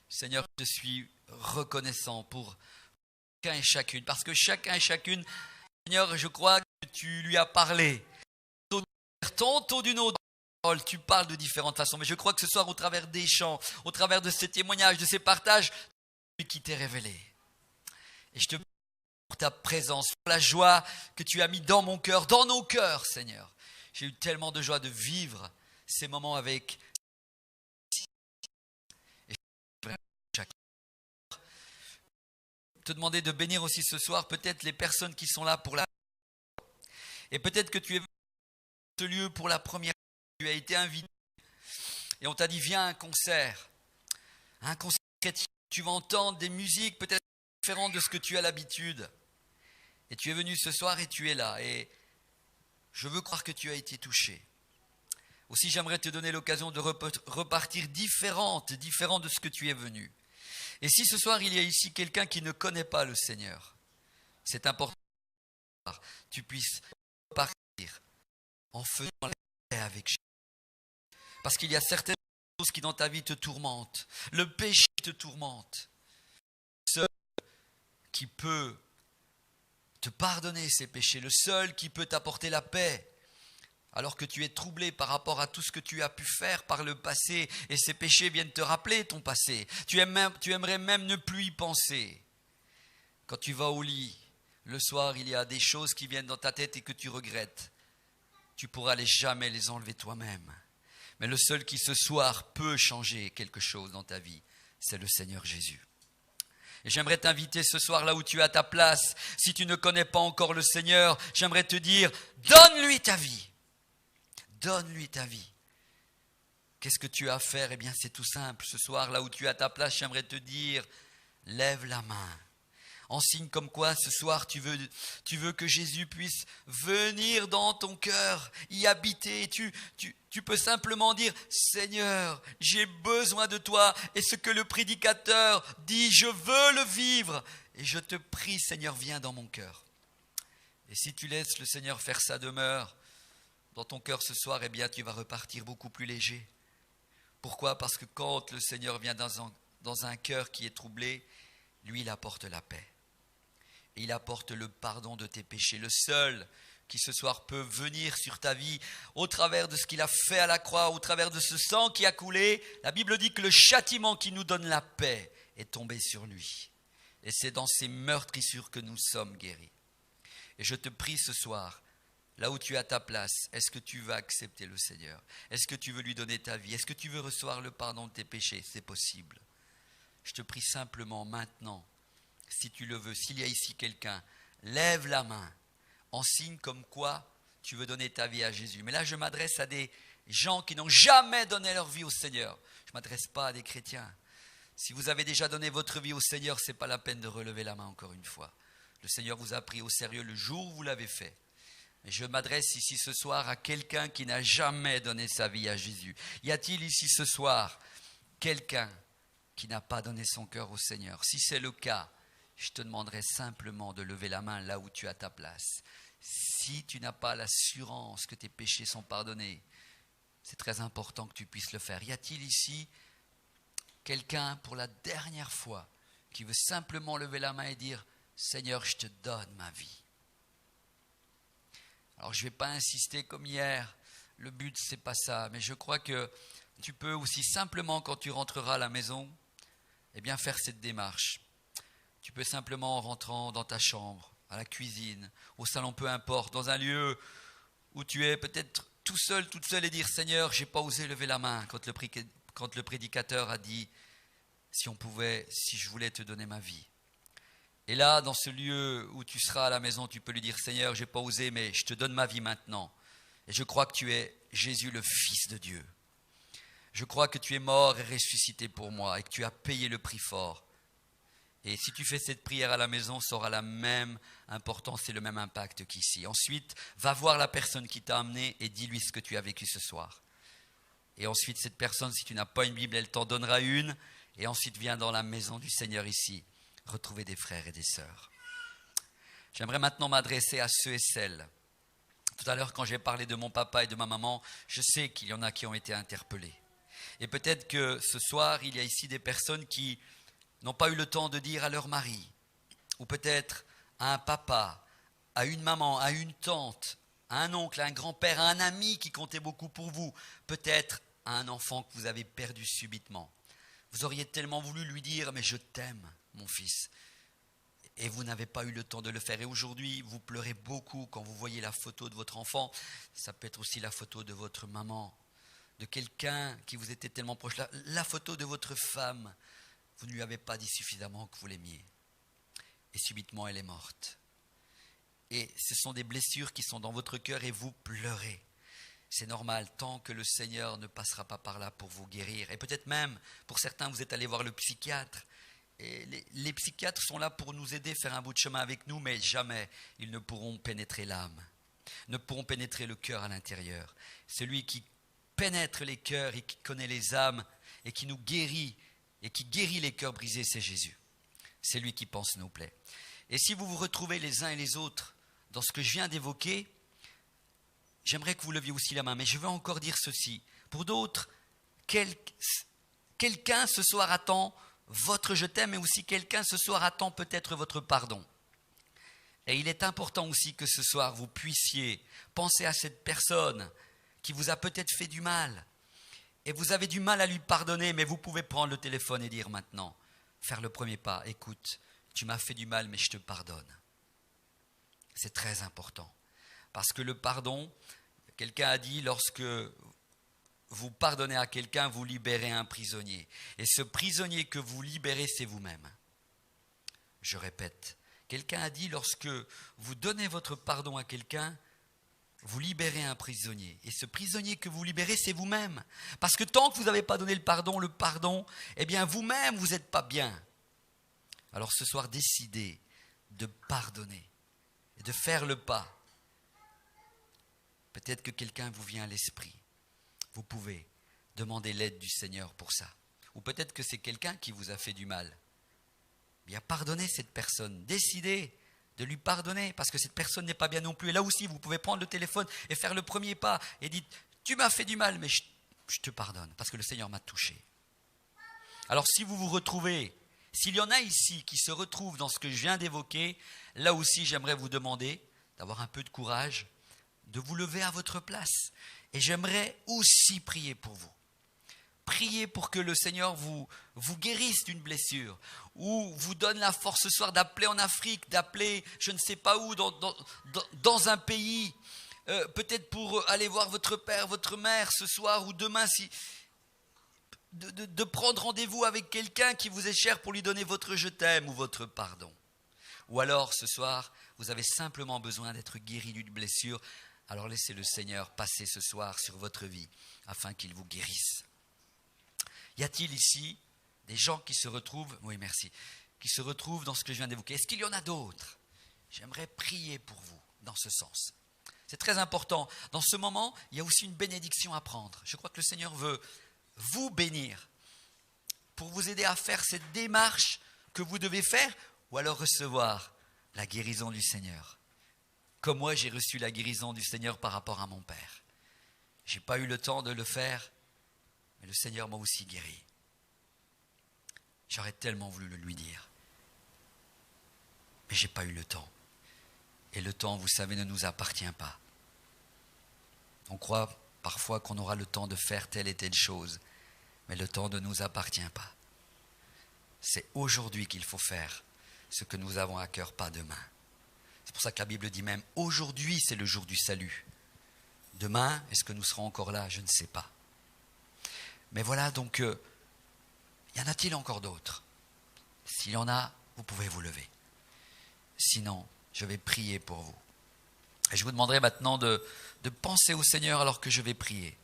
Seigneur, je suis reconnaissant pour chacun et chacune, parce que chacun et chacune, Seigneur, je crois que tu lui as parlé. Tantôt d'une autre parole, tu parles de différentes façons, mais je crois que ce soir, au travers des chants, au travers de ces témoignages, de ces partages, c'est lui qui t'est révélé. Et je te prie pour ta présence, pour la joie que tu as mis dans mon cœur, dans nos cœurs, Seigneur. J'ai eu tellement de joie de vivre ces moments avec te demander de bénir aussi ce soir peut-être les personnes qui sont là pour la et peut-être que tu es venu à ce lieu pour la première fois, tu as été invité et on t'a dit viens à un concert chrétien, tu vas entendre des musiques peut-être différentes de ce que tu as l'habitude et tu es venu ce soir et tu es là et je veux croire que tu as été touché. Aussi j'aimerais te donner l'occasion de repartir différent de ce que tu es venu. Et si ce soir il y a ici quelqu'un qui ne connaît pas le Seigneur, c'est important que tu puisses repartir en faisant la paix avec Jésus. Parce qu'il y a certaines choses qui dans ta vie te tourmentent. Le péché te tourmente. Le seul qui peut te pardonner ces péchés, le seul qui peut t'apporter la paix, alors que tu es troublé par rapport à tout ce que tu as pu faire par le passé et ces péchés viennent te rappeler ton passé. Tu aimerais même ne plus y penser. Quand tu vas au lit, le soir, il y a des choses qui viennent dans ta tête et que tu regrettes. Tu pourras jamais les enlever toi-même. Mais le seul qui ce soir peut changer quelque chose dans ta vie, c'est le Seigneur Jésus. Et j'aimerais t'inviter ce soir là où tu es à ta place. Si tu ne connais pas encore le Seigneur, j'aimerais te dire, donne-lui ta vie. Donne-lui ta vie. Qu'est-ce que tu as à faire? Eh bien, c'est tout simple. Ce soir, là où tu es à ta place, j'aimerais te dire, lève la main. En signe comme quoi, ce soir, tu veux que Jésus puisse venir dans ton cœur, y habiter. Tu peux simplement dire, Seigneur, j'ai besoin de toi. Et ce que le prédicateur dit, je veux le vivre. Et je te prie, Seigneur, viens dans mon cœur. Et si tu laisses le Seigneur faire sa demeure, dans ton cœur ce soir, eh bien, tu vas repartir beaucoup plus léger. Pourquoi? Parce que quand le Seigneur vient dans un cœur qui est troublé, lui, il apporte la paix. Et il apporte le pardon de tes péchés. Le seul qui ce soir peut venir sur ta vie au travers de ce qu'il a fait à la croix, au travers de ce sang qui a coulé. La Bible dit que le châtiment qui nous donne la paix est tombé sur lui. Et c'est dans ces meurtrissures que nous sommes guéris. Et je te prie ce soir, là où tu as ta place, est-ce que tu vas accepter le Seigneur? Est-ce que tu veux lui donner ta vie? Est-ce que tu veux recevoir le pardon de tes péchés? C'est possible. Je te prie simplement maintenant, si tu le veux, s'il y a ici quelqu'un, lève la main en signe comme quoi tu veux donner ta vie à Jésus. Mais là, je m'adresse à des gens qui n'ont jamais donné leur vie au Seigneur. Je ne m'adresse pas à des chrétiens. Si vous avez déjà donné votre vie au Seigneur, ce n'est pas la peine de relever la main encore une fois. Le Seigneur vous a pris au sérieux le jour où vous l'avez fait. Et je m'adresse ici ce soir à quelqu'un qui n'a jamais donné sa vie à Jésus. Y a-t-il ici ce soir quelqu'un qui n'a pas donné son cœur au Seigneur? Si c'est le cas, je te demanderai simplement de lever la main là où tu as ta place. Si tu n'as pas l'assurance que tes péchés sont pardonnés, c'est très important que tu puisses le faire. Y a-t-il ici quelqu'un pour la dernière fois qui veut simplement lever la main et dire « Seigneur, je te donne ma vie ». Alors je ne vais pas insister comme hier, le but c'est pas ça, mais je crois que tu peux aussi simplement quand tu rentreras à la maison, eh bien faire cette démarche. Tu peux simplement en rentrant dans ta chambre, à la cuisine, au salon, peu importe, dans un lieu où tu es peut-être tout seul, toute seule et dire, Seigneur, j'ai pas osé lever la main quand le prédicateur a dit, si je voulais te donner ma vie. Et là, dans ce lieu où tu seras à la maison, tu peux lui dire, Seigneur, j'ai pas osé, mais je te donne ma vie maintenant. Et je crois que tu es Jésus, le Fils de Dieu. Je crois que tu es mort et ressuscité pour moi et que tu as payé le prix fort. Et si tu fais cette prière à la maison, ça aura la même importance et le même impact qu'ici. Ensuite, va voir la personne qui t'a amené et dis-lui ce que tu as vécu ce soir. Et ensuite, cette personne, si tu n'as pas une Bible, elle t'en donnera une. Et ensuite, viens dans la maison du Seigneur ici, retrouver des frères et des sœurs. J'aimerais maintenant m'adresser à ceux et celles. Tout à l'heure, quand j'ai parlé de mon papa et de ma maman, je sais qu'il y en a qui ont été interpellés. Et peut-être que ce soir, il y a ici des personnes qui n'ont pas eu le temps de dire à leur mari, ou peut-être à un papa, à une maman, à une tante, à un oncle, à un grand-père, à un ami qui comptait beaucoup pour vous, peut-être à un enfant que vous avez perdu subitement. Vous auriez tellement voulu lui dire « mais je t'aime, mon fils ». Et vous n'avez pas eu le temps de le faire. Et aujourd'hui, vous pleurez beaucoup quand vous voyez la photo de votre enfant. Ça peut être aussi la photo de votre maman, de quelqu'un qui vous était tellement proche. La photo de votre femme, vous ne lui avez pas dit suffisamment que vous l'aimiez. Et subitement, elle est morte. Et ce sont des blessures qui sont dans votre cœur et vous pleurez. C'est normal, tant que le Seigneur ne passera pas par là pour vous guérir. Et peut-être même, pour certains, vous êtes allés voir le psychiatre. Et les psychiatres sont là pour nous aider, faire un bout de chemin avec nous, mais jamais ils ne pourront pénétrer l'âme, ne pourront pénétrer le cœur à l'intérieur. Celui qui pénètre les cœurs et qui connaît les âmes et qui nous guérit et qui guérit les cœurs brisés, c'est Jésus. C'est lui qui pense nos plaies. Et si vous vous retrouvez les uns et les autres dans ce que je viens d'évoquer, j'aimerais que vous leviez aussi la main, mais je veux encore dire ceci. Pour d'autres, quelqu'un ce soir attend votre je t'aime, mais aussi quelqu'un ce soir attend peut-être votre pardon. Et il est important aussi que ce soir vous puissiez penser à cette personne qui vous a peut-être fait du mal. Et vous avez du mal à lui pardonner, mais vous pouvez prendre le téléphone et dire maintenant, faire le premier pas, écoute, tu m'as fait du mal, mais je te pardonne. C'est très important. Parce que le pardon, quelqu'un a dit, lorsque vous pardonnez à quelqu'un, vous libérez un prisonnier. Et ce prisonnier que vous libérez, c'est vous-même. Je répète, quelqu'un a dit, lorsque vous donnez votre pardon à quelqu'un, vous libérez un prisonnier. Et ce prisonnier que vous libérez, c'est vous-même. Parce que tant que vous n'avez pas donné le pardon, eh bien vous-même, vous n'êtes pas bien. Alors ce soir, décidez de pardonner et de faire le pas. Peut-être que quelqu'un vous vient à l'esprit. Vous pouvez demander l'aide du Seigneur pour ça. Ou peut-être que c'est quelqu'un qui vous a fait du mal. Bien, pardonnez cette personne. Décidez de lui pardonner parce que cette personne n'est pas bien non plus. Et là aussi, vous pouvez prendre le téléphone et faire le premier pas et dites, tu m'as fait du mal, mais je te pardonne parce que le Seigneur m'a touché. Alors si vous vous retrouvez, s'il y en a ici qui se retrouvent dans ce que je viens d'évoquer, là aussi, j'aimerais vous demander d'avoir un peu de courage, de vous lever à votre place. Et j'aimerais aussi prier pour vous. Priez pour que le Seigneur vous guérisse d'une blessure ou vous donne la force ce soir d'appeler en Afrique, d'appeler je ne sais pas où, dans un pays, peut-être pour aller voir votre père, votre mère ce soir ou demain, de prendre rendez-vous avec quelqu'un qui vous est cher pour lui donner votre je t'aime ou votre pardon. Ou alors ce soir, vous avez simplement besoin d'être guéri d'une blessure. Alors laissez le Seigneur passer ce soir sur votre vie afin qu'il vous guérisse. Y a-t-il ici des gens qui se retrouvent, oui merci, qui se retrouvent dans ce que je viens d'évoquer? Est-ce qu'il y en a d'autres? J'aimerais prier pour vous dans ce sens. C'est très important. Dans ce moment, il y a aussi une bénédiction à prendre. Je crois que le Seigneur veut vous bénir pour vous aider à faire cette démarche que vous devez faire ou alors recevoir la guérison du Seigneur. Comme moi, j'ai reçu la guérison du Seigneur par rapport à mon père. Je n'ai pas eu le temps de le faire, mais le Seigneur m'a aussi guéri. J'aurais tellement voulu le lui dire. Mais je n'ai pas eu le temps. Et le temps, vous savez, ne nous appartient pas. On croit parfois qu'on aura le temps de faire telle et telle chose, mais le temps ne nous appartient pas. C'est aujourd'hui qu'il faut faire ce que nous avons à cœur, pas demain. C'est pour ça que la Bible dit même, aujourd'hui c'est le jour du salut. Demain, est-ce que nous serons encore là? Je ne sais pas. Mais voilà, donc, y en a-t-il encore d'autres? S'il y en a, vous pouvez vous lever. Sinon, je vais prier pour vous. Et je vous demanderai maintenant de penser au Seigneur alors que je vais prier.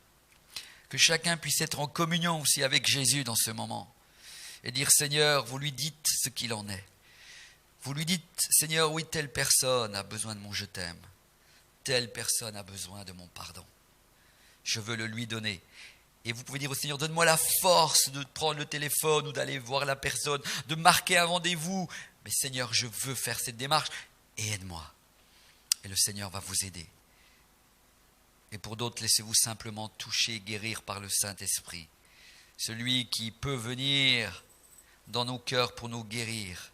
Que chacun puisse être en communion aussi avec Jésus dans ce moment. Et dire, Seigneur, vous lui dites ce qu'il en est. Vous lui dites, Seigneur, oui, telle personne a besoin de mon je t'aime. Telle personne a besoin de mon pardon. Je veux le lui donner. Et vous pouvez dire au Seigneur, donne-moi la force de prendre le téléphone ou d'aller voir la personne, de marquer un rendez-vous. Mais Seigneur, je veux faire cette démarche et aide-moi. Et le Seigneur va vous aider. Et pour d'autres, laissez-vous simplement toucher, guérir par le Saint-Esprit. Celui qui peut venir dans nos cœurs pour nous guérir.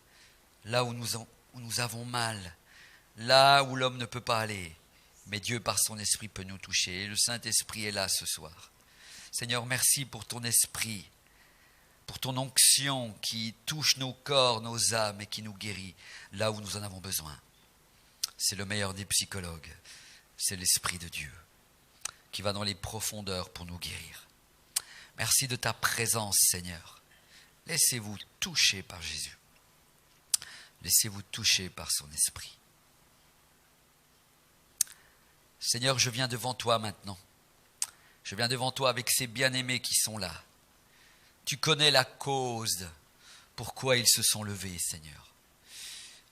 Là où nous avons mal. Là où l'homme ne peut pas aller. Mais Dieu, par son esprit, peut nous toucher. Et le Saint-Esprit est là ce soir. Seigneur, merci pour ton esprit, pour ton onction qui touche nos corps, nos âmes et qui nous guérit là où nous en avons besoin. C'est le meilleur des psychologues. C'est l'Esprit de Dieu qui va dans les profondeurs pour nous guérir. Merci de ta présence, Seigneur. Laissez-vous toucher par Jésus. Laissez-vous toucher par son esprit. Seigneur, je viens devant toi maintenant. Je viens devant toi avec ces bien-aimés qui sont là. Tu connais la cause, pourquoi ils se sont levés, Seigneur.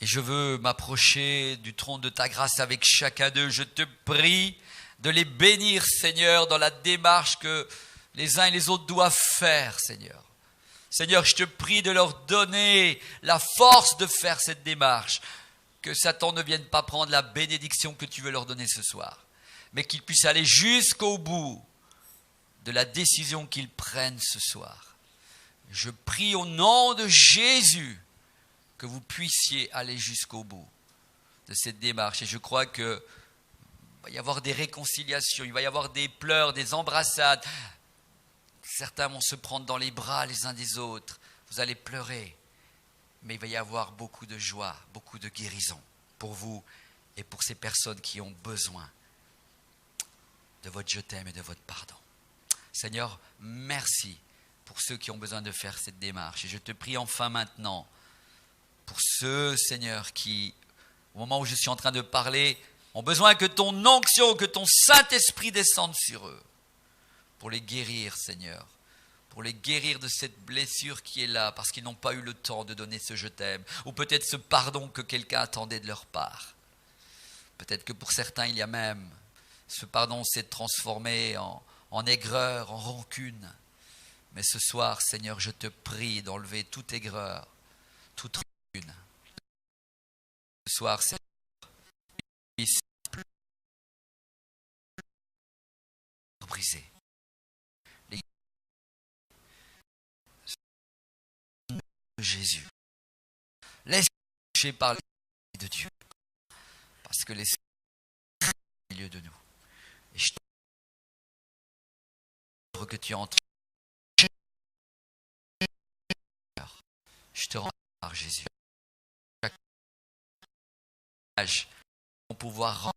Et je veux m'approcher du trône de ta grâce avec chacun d'eux. Je te prie de les bénir, Seigneur, dans la démarche que les uns et les autres doivent faire, Seigneur. Seigneur, je te prie de leur donner la force de faire cette démarche. Que Satan ne vienne pas prendre la bénédiction que tu veux leur donner ce soir. Mais qu'ils puissent aller jusqu'au bout de la décision qu'ils prennent ce soir. Je prie au nom de Jésus que vous puissiez aller jusqu'au bout de cette démarche. Et je crois qu'il va y avoir des réconciliations, il va y avoir des pleurs, des embrassades. Certains vont se prendre dans les bras les uns des autres. Vous allez pleurer. Mais il va y avoir beaucoup de joie, beaucoup de guérison pour vous et pour ces personnes qui ont besoin de votre je t'aime et de votre pardon. Seigneur, merci pour ceux qui ont besoin de faire cette démarche. Et je te prie enfin maintenant pour ceux, Seigneur, qui, au moment où je suis en train de parler, ont besoin que ton onction, que ton Saint-Esprit descende sur eux pour les guérir, Seigneur. Pour les guérir de cette blessure qui est là, parce qu'ils n'ont pas eu le temps de donner ce je t'aime, ou peut-être ce pardon que quelqu'un attendait de leur part. Peut-être que pour certains, il y a même, ce pardon s'est transformé en aigreur, en rancune. Mais ce soir, Seigneur, je te prie d'enlever toute aigreur, toute rancune. Ce soir, Seigneur, puisse briser. Jésus. Laisse-nous toucher par l'Esprit de Dieu. Parce que l'Esprit est au milieu de nous. Et je te prie que tu entres. Je te rends par Jésus. Chaque âge, mon pouvoir rendre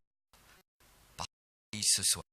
par ce soir.